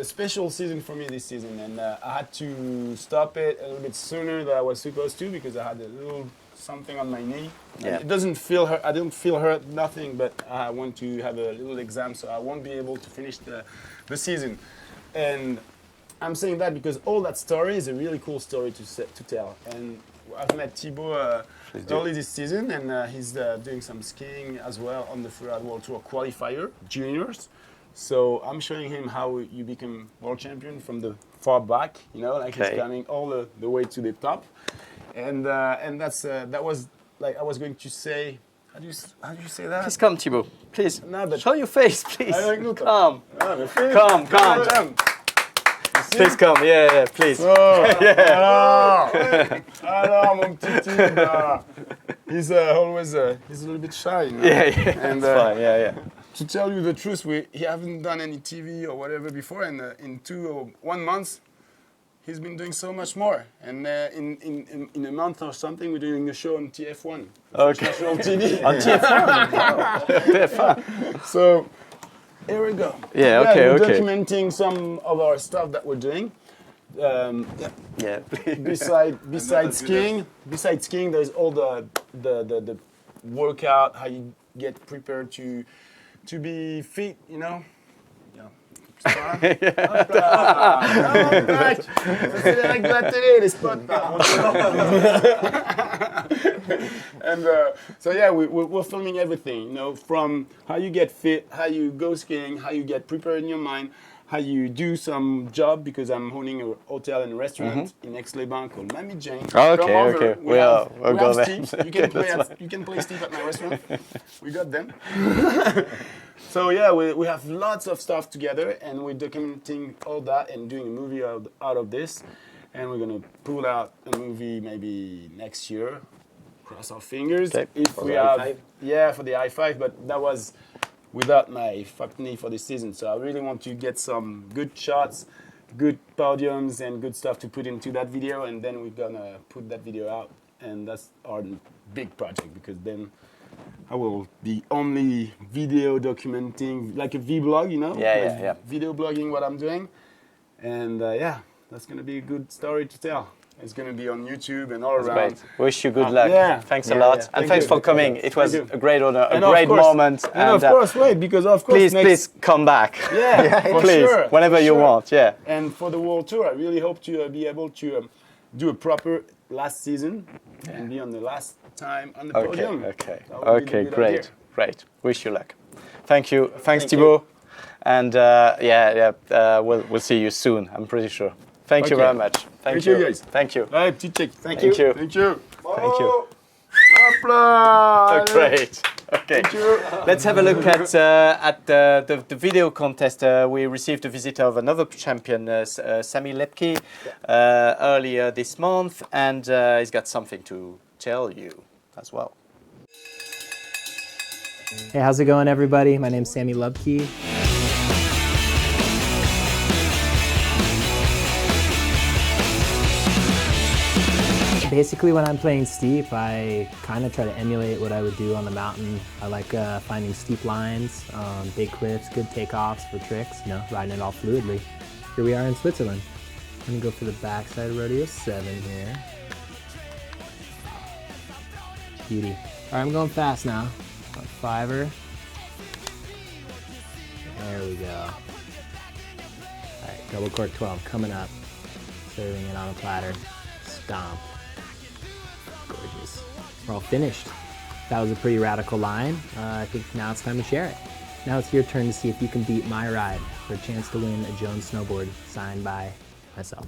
special season for me this season, and I had to stop it a little bit sooner than I was supposed to because I had a little something on my knee. Yeah. It doesn't feel hurt. I don't feel hurt, nothing, but I want to have a little exam, so I won't be able to finish the season. And I'm saying that because all that story is a really cool story to tell. And I've met Thibaut early this season, and he's doing some skiing as well on the Freeride World Tour qualifier, juniors. So I'm showing him how you become world champion from the far back, like he's Okay. coming all the way to the top. And that's that was like I was going to say. How do you say that? Please come, Thibaut. Please. No, but- Show your face, please. I don't know. Come. Ah, mais fais- Come. Madame. Please come. Yeah. Please. Oh, alors, mon petit type, he's always he's a little bit shy. Yeah. And It's fine. Yeah. to tell you the truth, he haven't done any TV or whatever before, and in 2 or 1 month, he's been doing so much more. And in a month or something, we're doing a show on TF1, Okay. national TV. On TF1. So here we go. Yeah, okay, we're okay. documenting some of our stuff that we're doing. Yeah. Please. Besides skiing, there's all the workout, how you get prepared to be fit, Yeah. Hop là. Hop, tac. Ça, c'est les règles de la télé, les spots. And so yeah, we're filming everything, from how you get fit, how you go skiing, how you get prepared in your mind, how you do some job because I'm owning a hotel and restaurant in Aix-les-Bains called Mamie Jane. Okay, Come over. okay. We have go there. Steve. You can play Steve at my restaurant. We got them. So yeah, we have lots of stuff together, and we're documenting all that and doing a movie out of this. And we're gonna pull out a movie maybe next year. Cross our fingers. Okay. If For we the have, I-5? yeah, for the I-5, but that was without my fuck knee for this season. So I really want to get some good shots, good podiums, and good stuff to put into that video. And then we're gonna put that video out, and that's our big project because then I will be only video documenting, like a vlog, you know? Yeah, Like yeah. Video blogging what I'm doing, and yeah, that's gonna be a good story to tell. It's gonna be on YouTube and all around. Great. Wish you good luck. Yeah. Thanks Yeah, a lot. yeah. And Thank thanks you. for coming. It was Thank you. a great honor, a And of great course- moment. And of course, wait, because of course, please come back. yeah, for Please, sure, whenever for you sure. want. Yeah. And for the World Tour, I really hope to be able to do a proper last season and be on the last time on the podium. Okay. That would be the Okay. good Great. idea. Great. Wish you luck. Thank you. Thanks, Thank Thibaut. And we'll see you soon. I'm pretty sure. Thank you Okay. very much. Thank you, guys. Thank you. Allez, petit check. Thank you. you. Thank you. Thank you. Hop là. Great. Okay. Thank you. Let's have a look at the video contest. We received a visit of another champion, Sami Lepke, earlier this month, and he's got something to tell you as well. Hey, how's it going, everybody? My name's Sammy Lubke. Basically, when I'm playing steep, I kind of try to emulate what I would do on the mountain. I like finding steep lines, big cliffs, good takeoffs for tricks, you know, riding it all fluidly. Here we are in Switzerland. I'm gonna go for the backside of rodeo 7 here. Beauty. All right, I'm going fast now. On 5er. There we go. All right, double cork 12 coming up. Serving it on a platter. Stomp. Gorgeous. We're all finished. That was a pretty radical line. I think now it's time to share it. Now it's your turn to see if you can beat my ride for a chance to win a Jones snowboard signed by myself.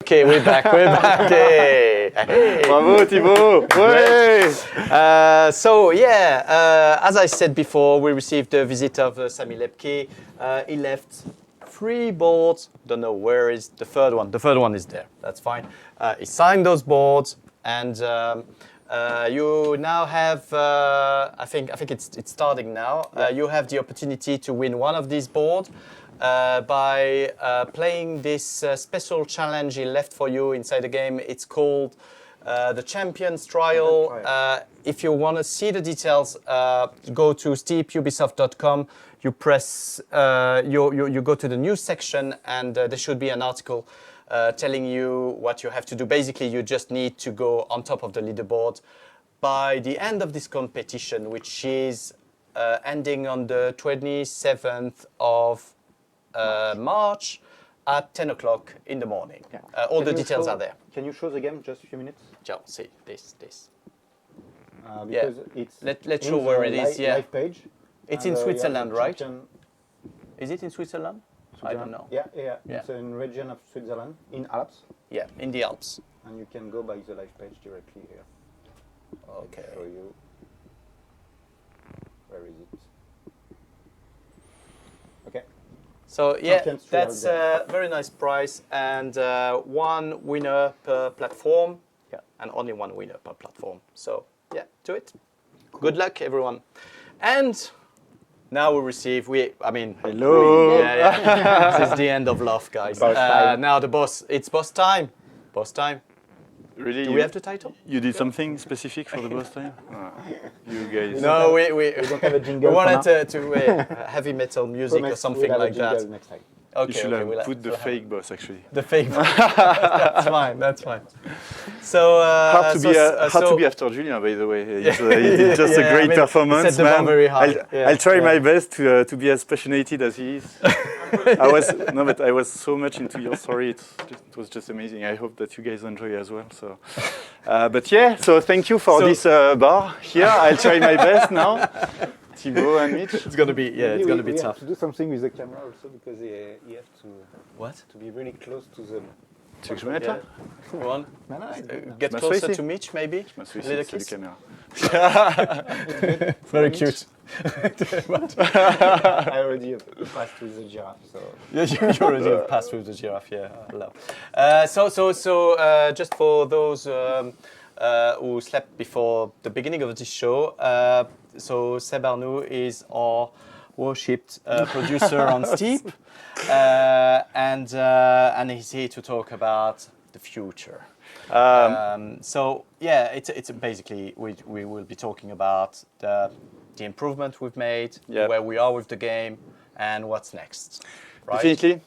Okay, we're back. Hey. Bravo, Thibaut. As I said before, we received a visit of Sami Lepke. He left 3 boards. Don't know where is the third one. The third one is there. That's fine. He signed those boards, and you now have. I think it's starting now. You have the opportunity to win one of these boards. By playing this special challenge he left for you inside the game. It's called the Champions Trial. If you want to see the details, go to steepubisoft.com. You press, you go to the news section, and there should be an article telling you what you have to do. Basically, you just need to go on top of the leaderboard by the end of this competition, which is ending on the 27th of March at 10 o'clock in the morning. Yeah. All Can the you details show- are there. Can you show the game just a few minutes? Joe, see this. Because it's Let's in show where the it is. Yeah, live page. it's And, in yeah, Switzerland, the right? champion- Is it in Switzerland? I don't know. Yeah. Yeah. It's in region of Switzerland, in Alps, Yeah, in the Alps. and you can go by the live page directly here. Okay. Show you. Where is it? Okay. So yeah, Champions Trial that's there. a very nice prize, and one winner per platform. Yeah. And only one winner per platform. So yeah, do it. Good luck, everyone. And now we receive. Hello. Yeah. This is the end of love, guys. Boss time. Now the boss. It's boss time. Boss time. Really? Do we have the title? You did something specific for the boss time? You guys. No, we don't have a jingle we for wanted to heavy metal music or Promise something we'll have a like that. jingle next time. Okay, You should okay, have we'll put the we'll have fake boss actually. the fake. That's fine. That's fine. So Hard to so, be s- hard so to be after Julian, by the way. He did just a Yeah, I great mean, performance, he set the bar man. very high. I'll try Yeah. my best to be as passionate as he is. But I was so much into your story. It was just amazing. I hope that you guys enjoy as well. So, but yeah. So thank you for So- this bar here. I'll try my best now. Thibaut and Mitch. It's gonna be it's gonna be we tough. have to do something with the camera also because you have to What? be really close to the. Tu veux que je me mette là? Go on. Get m'assois closer ici. to Mitch, maybe. Je m'assois A little ici, c'est la kiss. caméra. Very cute. I already passed with the giraffe, so. Yeah, you already have passed with the giraffe. Yeah, I love. So, just for those who slept before the beginning of this show, so Seb Arnoux is our worshipped producer on Steep, and he's here to talk about the future. So yeah, it's basically we will be talking about the improvement we've made, Yeah. where we are with the game, and what's next. Right? Definitely.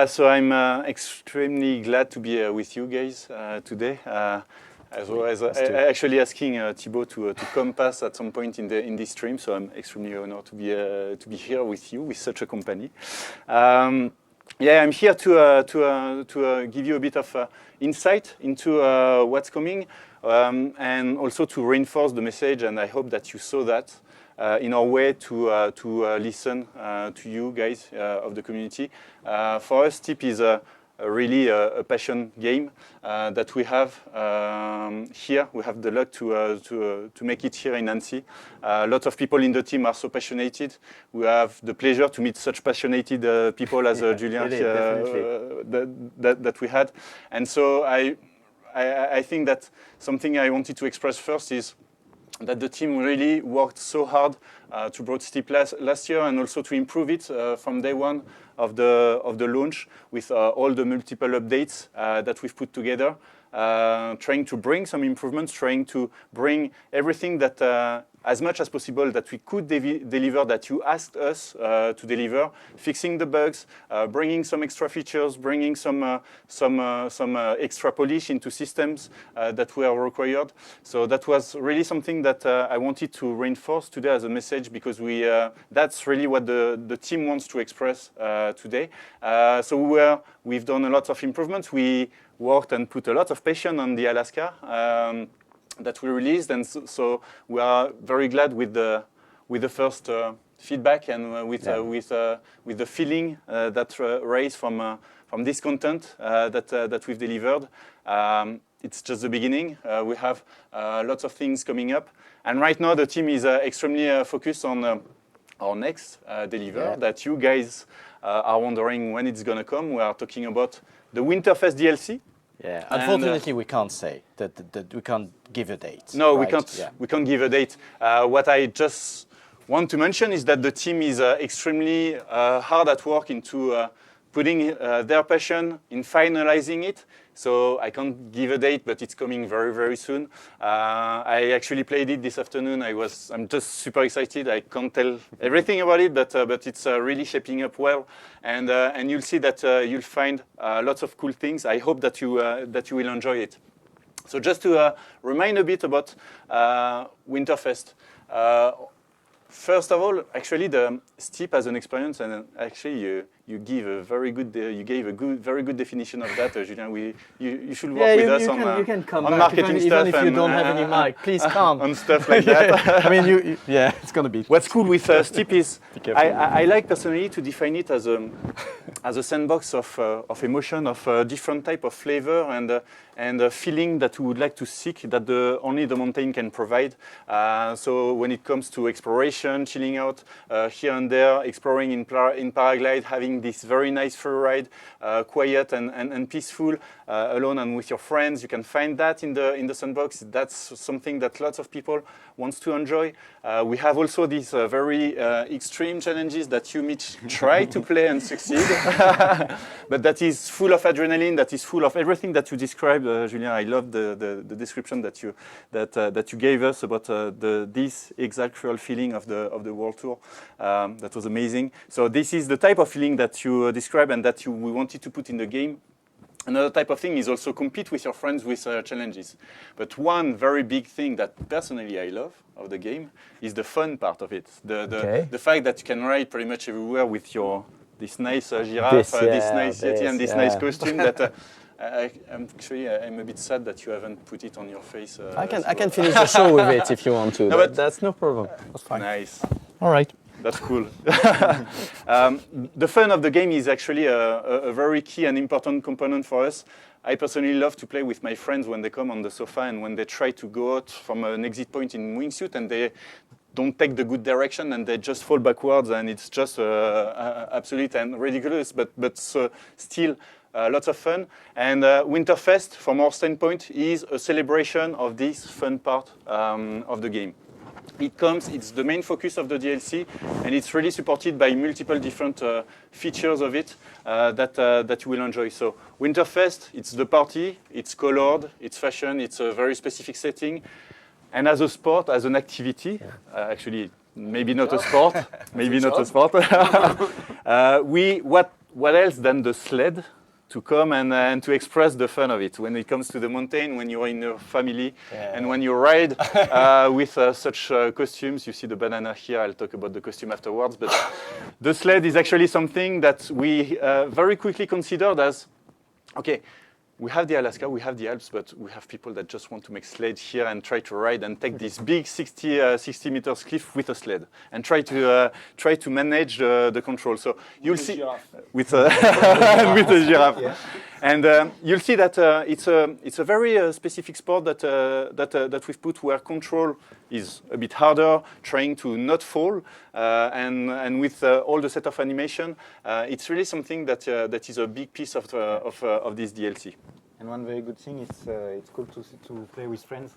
So I'm extremely glad to be with you guys today. As well as actually asking Thibaut to come pass at some point in this stream. So I'm extremely honored to be here with you with such a company. Yeah, I'm here to give you a bit of insight into what's coming, and also to reinforce the message. And I hope that you saw that in our way to listen to you guys of the community. For us, Steep is really a passion game that we have here. We have the luck to make it here in Nancy. Lots of people in the team are so passionate. We have the pleasure to meet such passionate people as Julien that we had. And so I think that something I wanted to express first is that the team really worked so hard to bring Steep last year and also to improve it from day one of the launch with all the multiple updates that we've put together, trying to bring some improvements, trying to bring everything that as much as possible that we could deliver, that you asked us to deliver, fixing the bugs, bringing some extra features, bringing some extra polish into systems that were required. So that was really something that I wanted to reinforce today as a message, because that's really what the team wants to express today. So we've done a lot of improvements. We worked and put a lot of passion on the Alaska that we released, and so we are very glad with the first feedback and with the feeling that raised from this content that we've delivered. It's just the beginning. We have lots of things coming up, and right now the team is extremely focused on our next deliver that you guys are wondering when it's gonna come. We are talking about the Winterfest DLC. Yeah, unfortunately, we can't say that we can't give a date. No, right? we can't. Yeah. We can't give a date. What I just want to mention is that the team is extremely hard at work into putting their passion in finalizing it. So I can't give a date, but it's coming very, very soon. I actually played it this afternoon. I'm just super excited. I can't tell everything about it, but it's really shaping up well. And you'll see that you'll find lots of cool things. I hope that you will enjoy it. So just to remind a bit about Winterfest. First of all, actually, the Steep as an experience, and actually you gave a very good definition of that, Julien. You should work with us on marketing stuff even if you don't have any mic. Please come on stuff like that. I mean, it's gonna be. What's cool with Steep is I like personally to define it as a sandbox of emotion, of different type of flavor and a feeling that we would like to seek that only the mountain can provide. So when it comes to exploration, chilling out here and there, exploring in paraglide, having this very nice free ride, quiet and peaceful, alone and with your friends, you can find that in the sandbox. That's something that lots of people wants to enjoy. We have also these very extreme challenges that you, Mitch, try to play and succeed, but that is full of adrenaline, that is full of everything that you described, Julien. I love the description that you gave us about this exact real feeling of the World Tour. That was amazing. So this is the type of feeling that you described and that we wanted to put in the game. Another type of thing is also compete with your friends with challenges. But one very big thing that personally I love of the game is the fun part of it. The fact that you can ride pretty much everywhere with this nice giraffe, this nice yeti, and this nice costume. That I'm a bit sad that you haven't put it on your face. I can finish the show with it if you want to. No, but that's no problem. That's fine. Nice. All right. That's cool. The fun of the game is actually a very key and important component for us. I personally love to play with my friends when they come on the sofa and when they try to go out from an exit point in wingsuit and they don't take the good direction and they just fall backwards and it's just absolute and ridiculous, but still lots of fun. And Winterfest, from our standpoint, is a celebration of this fun part of the game. It's the main focus of the DLC, and it's really supported by multiple different features of it that you will enjoy. So Winterfest, it's the party, it's colored, it's fashion, it's a very specific setting. And as a sport, as an activity, actually, maybe not a sport, maybe not a sport. What else than the sled to come and to express the fun of it when it comes to the mountain, when you're in your family, and when you ride with such costumes. You see the banana here. I'll talk about the costume afterwards. But the sled is actually something that we very quickly considered as, okay, we have the Alaska, we have the Alps, but we have people that just want to make sled here and try to ride and take this big 60 meters cliff with a sled and try to manage the control. So you'll see with a giraffe, yeah. And you'll see that it's a very specific sport that we've put where control is a bit harder, trying to not fall, and with all the set of animation, it's really something that is a big piece of this DLC. And one very good thing is it's cool to play with friends.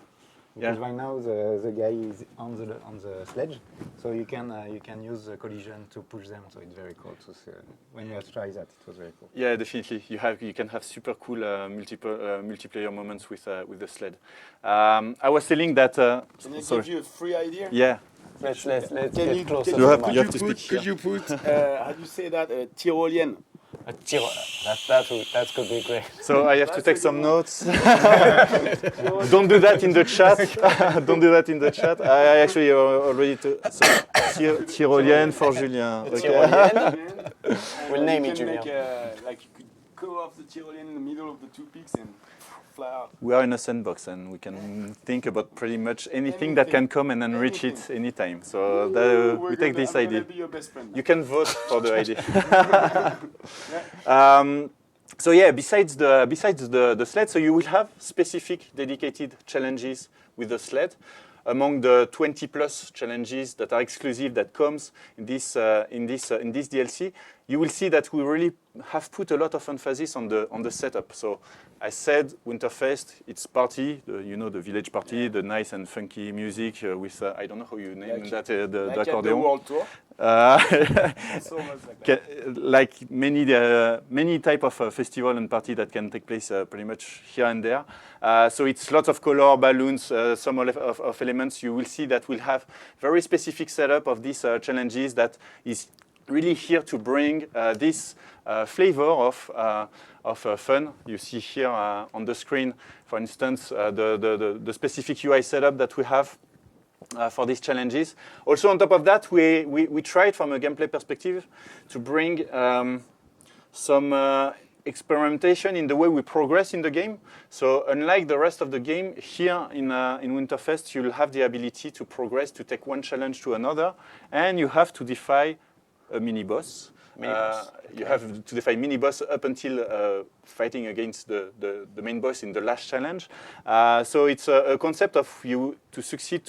Because right now the guy is on the sledge, so you can use the collision to push them. So it's very cool to see. When you have tried that, it was very cool. Yeah, definitely. You can have super cool multiplayer moments with the sled. I was telling that. Can I give you a free idea? Yeah. Let's get closer. You have to speak here. Could you put how do you say that Tyrolian? That could be great. So I have to take some notes. Don't do that in the chat. Don't do that in the chat. I actually already Tyrolienne for Julien. Okay. We'll name it Julien. Like you could go off the Tyrolian in the middle of the two peaks and fly out. We are in a sandbox and we can think about pretty much anything that can come and enrich it anytime. So we take this idea. Be your best friend. You can vote for the idea. So yeah, besides the sled, so you will have specific dedicated challenges with the sled. Among the 20 plus challenges that are exclusive that comes in this DLC, you will see that we really have put a lot of emphasis on the setup. So I said Winterfest, it's party, the village party, the nice and funky music with I don't know how you name that, the accordion. The World Tour. Like many type of festival and party that can take place pretty much here and there. So it's lots of color, balloons, some of elements. You will see that we'll have very specific setup of these challenges that is really here to bring this flavor of fun. You see here on the screen, for instance, the specific UI setup that we have for these challenges. Also on top of that, we tried from a gameplay perspective to bring some experimentation in the way we progress in the game. So unlike the rest of the game, here in Winterfest, you'll have the ability to progress, to take one challenge to another, and you have to defy a mini-boss. You have to defy mini-boss up until fighting against the main boss in the last challenge. So it's a concept of you to succeed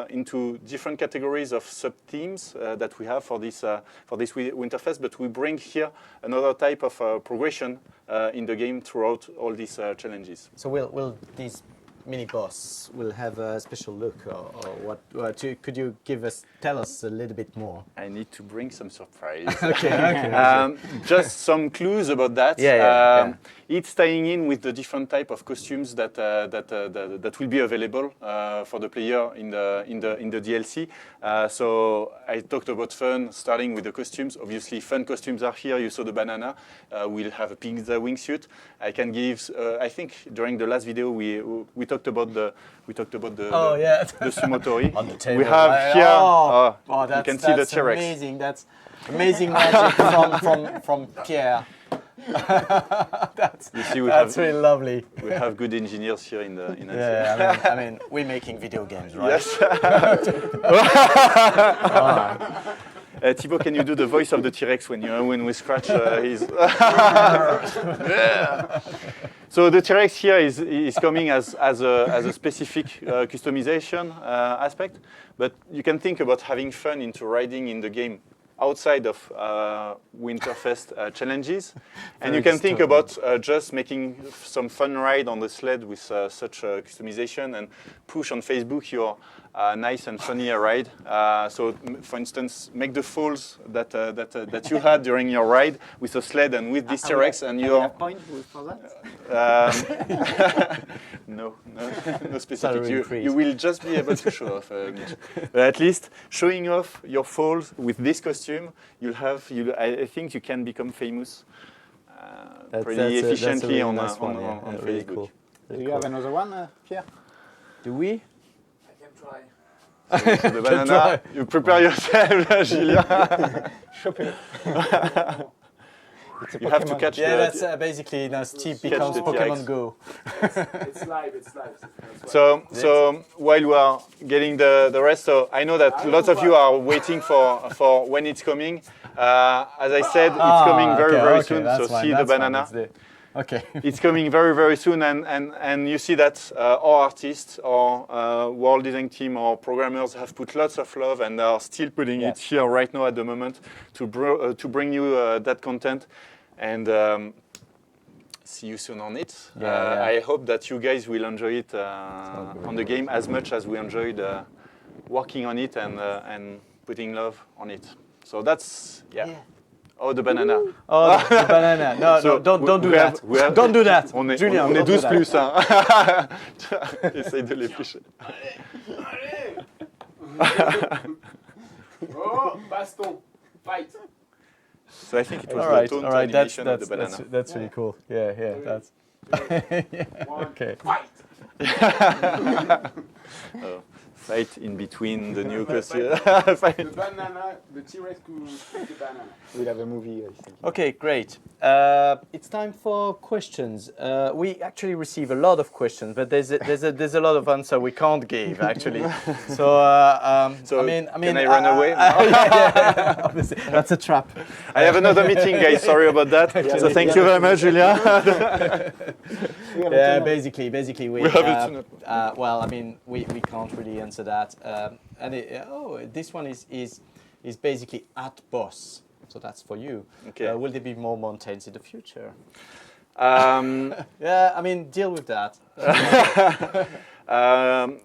into different categories of sub-themes that we have for this Winterfest, but we bring here another type of progression in the game throughout all these challenges. So will these mini boss will have a special look, or what? Could you tell us a little bit more? I need to bring some surprise. Okay. Just some clues about that. Yeah. It's tying in with the different type of costumes that will be available for the player in the DLC. So I talked about fun, starting with the costumes. Obviously, fun costumes are here. You saw the banana. We'll have a pizza wingsuit. I can give. I think during the last video we talked about the sumotori. On the table. We have here. You can see the T-Rex. Amazing. That's amazing magic from Pierre. You see, That's really lovely. We have good engineers here in the. Yeah, I mean, we're making video games, right? Yes. Thibaut, can you do the voice of the T-Rex when we scratch his? Yeah. So the T-Rex here is coming as a specific customization aspect, but you can think about having fun into riding in the game outside of Winterfest challenges, and you can think about just making some fun ride on the sled with such customization and push on Facebook your nice and funny ride. So, for instance, make the falls that you had during your ride with a sled and with this T-Rex, and your point for that? no specific. You will just be able to show off. But at least showing off your falls with this costume, I think you can become famous pretty efficiently on Facebook. Really cool. Do you have another one, Pierre? Do we? I can try. So the banana, you prepare yourself, Julien. You have to catch that's basically now Steve becomes Pokemon Go. It's live. So while we are getting the rest, so I know that lots of you are waiting for when it's coming. As I said, it's coming very soon. So see the banana. Okay. It's coming very soon, and you see that our artists, our world design team, our programmers have put lots of love and are still putting it here right now at the moment to bring you that content, and see you soon on it. I hope that you guys will enjoy it on the game as much as we enjoyed working on it and putting love on it. So that's Oh, the banana. Oh, the banana. No, So don't do that. Don't do that. Julien, on est 12 plus. Hein. Essaye de les toucher. Oh, baston. Fight. So I think it was All right. the tone animation of the banana. That's really cool. Yeah. That's. Okay. Fight. Fight in between the new costume. The banana, the T-Rex could eat the banana. We'll have a movie, I think. Okay, great. It's time for questions. We actually receive a lot of questions, but there's a lot of answer we can't give actually. So I mean, can I run away? Yeah, obviously. That's a trap. I have another meeting, guys. Sorry about that. So thank you very much, Julien. Yeah, basically we have well, I mean, we can't really answer that. And this one is basically at boss. So that's for you. Okay. Will there be more mountains in the future? Yeah, I mean, deal with that.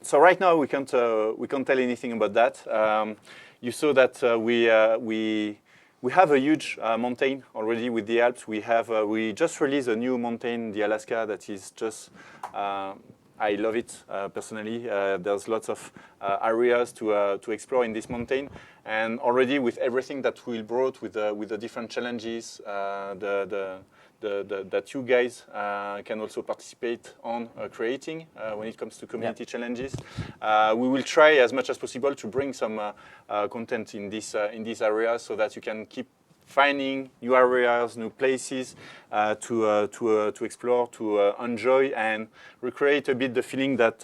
So right now we can't tell anything about that. You saw that we have a huge mountain already with the Alps. We just released a new mountain, the Alaska, that is just. I love it personally. There's lots of areas to explore in this mountain, and already with everything that we brought with the different challenges, that you guys can also participate on creating when it comes to community challenges. We will try as much as possible to bring some content in this area so that you can keep finding new areas, new places to explore, to enjoy, and recreate a bit the feeling that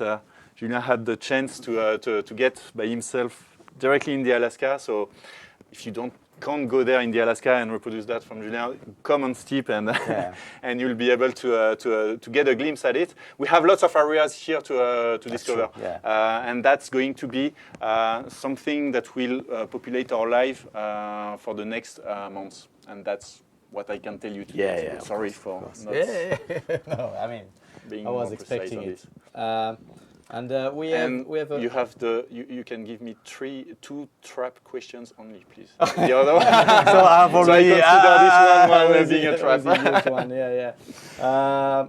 Julien had the chance to get by himself directly in the Alaska. So if you can't go there in the Alaska and reproduce that from Julien, come on Steep and and you'll be able to get a glimpse at it. We have lots of areas here to discover, and that's going to be something that will populate our life for the next months, and that's what I can tell you today. Sorry for not No, I mean, being I was more precise expecting on it. this. And we have a you have you can give me two trap questions only, please. The other one. so I've already consider this one was being a it- trap. was it this one, yeah.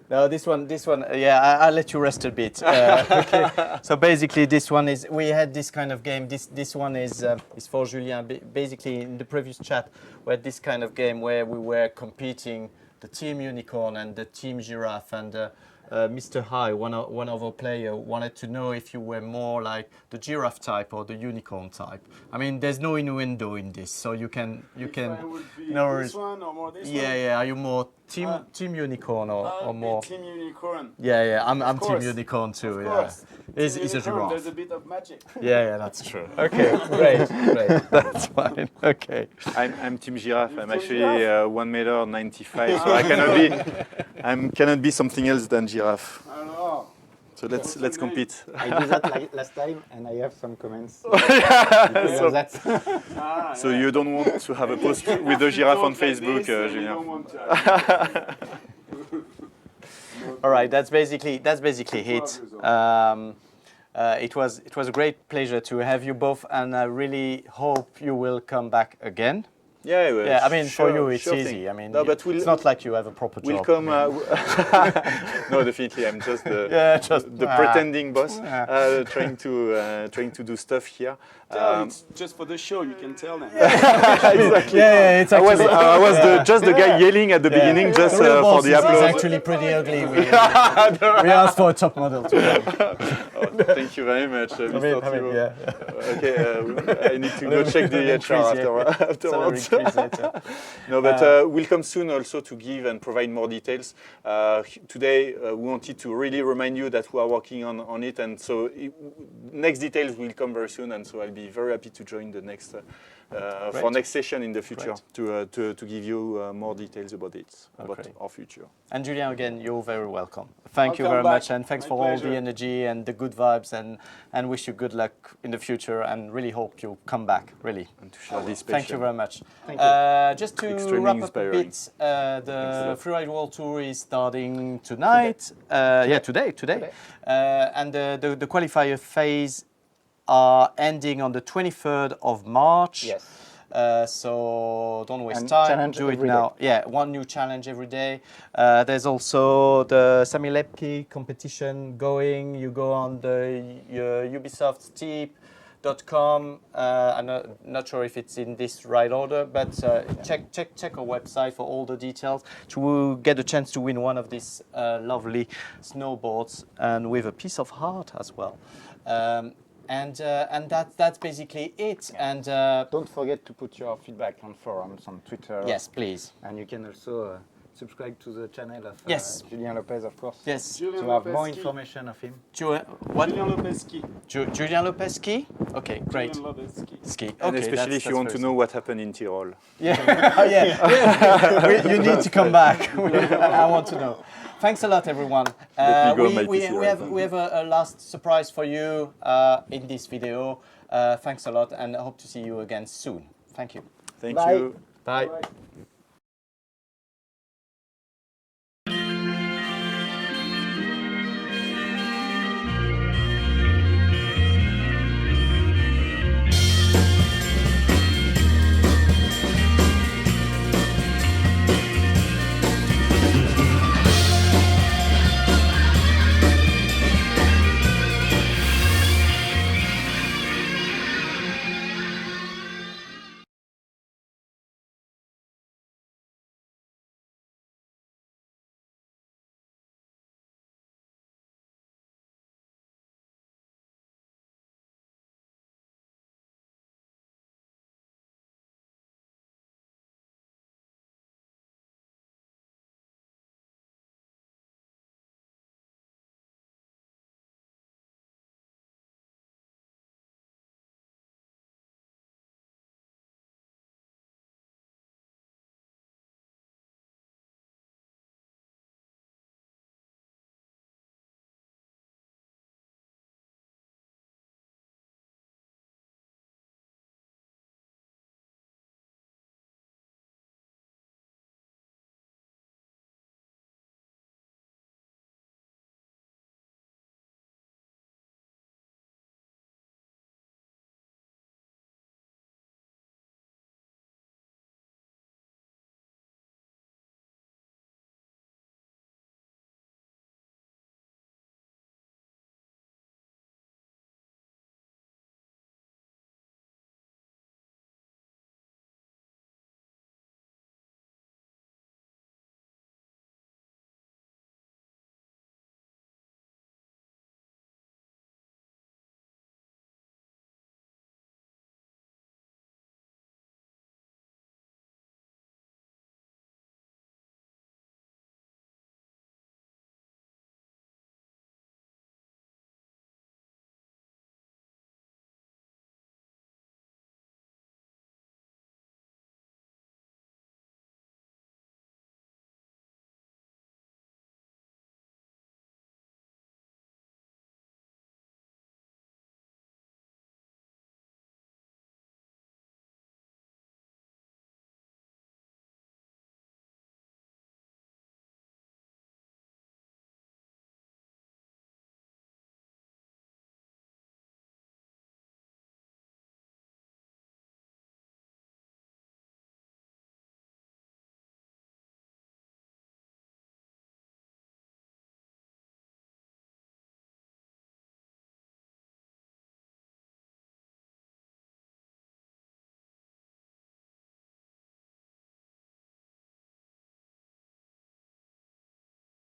No, this one, yeah. I'll let you rest a bit. Okay. So basically, this one is. We had this kind of game. This one is for Julien. Basically, in the previous chat, we had this kind of game where we were competing, the team unicorn and the team giraffe, and Mr. High, one of our players, wanted to know if you were more like the giraffe type or the unicorn type. I mean, there's no innuendo in this, so you can. No, this one or more this one? yeah. Are you more team unicorn or more? Team unicorn. Yeah. I'm team course. Unicorn too. Of Yeah. course. It's Team a unicorn, giraffe. there's a bit of magic. Yeah, that's true. Okay, great. That's fine. Okay. I'm Team Giraffe. I'm Team actually Giraffe? 1.95 m, so I cannot be something else than giraffe. I don't know. So let's compete. I did that last time, and I have some comments. So- That's So you don't want to have a post with the giraffe on Facebook, You Julien? don't want to. All right. That's basically it. It was a great pleasure to have you both, and I really hope you will come back again. Yeah, well, Yeah, I mean, for you it's sure easy. thing. I mean, No, but it's not like you have a proper We'll job. come. No, definitely. I'm just the the Ah. pretending boss, trying to do stuff here. It's just for the show, you can tell them. Yeah, it's I was actually. just the guy yelling at the beginning, just The real for boss the is applause. actually pretty ugly. We asked for a top model to come. Oh, thank you very much, Mr. Thibault. yeah. Okay, I need to go check the HR afterwards. Salary increase later. No, but we'll come soon also to give and provide more details. Today, we wanted to really remind you that we are working on it, and so next details will come very soon, and so I'll be very happy to join the next for next session in the future to give you more details about it, about our future. And Julien, again, you're very welcome. Thank you Welcome very back. much, and thanks My for all pleasure. the energy and the good vibes, and wish you good luck in the future, and really hope you come back, really. And to share this Thank you passion. very much. Thank you. Just to Extremely wrap up inspiring. a bit, the Freeride World Tour is starting tonight. Today. And the qualifier phase are ending on the 23rd of March. Yes. So don't waste And time. challenge Do it every now. Yeah, one new challenge every day. There's also the Sami Lepke competition going. You go on the Ubisoft Steep.com. I'm not sure if it's in this right order, but check our website for all the details to get a chance to win one of these lovely snowboards and with a piece of heart as well. And that's basically it. And Don't forget to put your feedback on forums, on Twitter. yes, please. And you can also subscribe to the channel of Yes. Julien Lopez, of course. Yes. Julian To have Lopez more ski. information of him. What? Julian Lopez ski. Julien Lopez ski? Okay, great. Julian Lopez ski. Ski. And Okay, especially if you want to know what happened in Tyrol. Yeah. Oh, yeah. You need to come back. I want to know. Thanks a lot, everyone. Let me go my We PC we have a last surprise for you in this video. Thanks a lot, and I hope to see you again soon. Thank you. Thank Bye. you. Bye. Bye.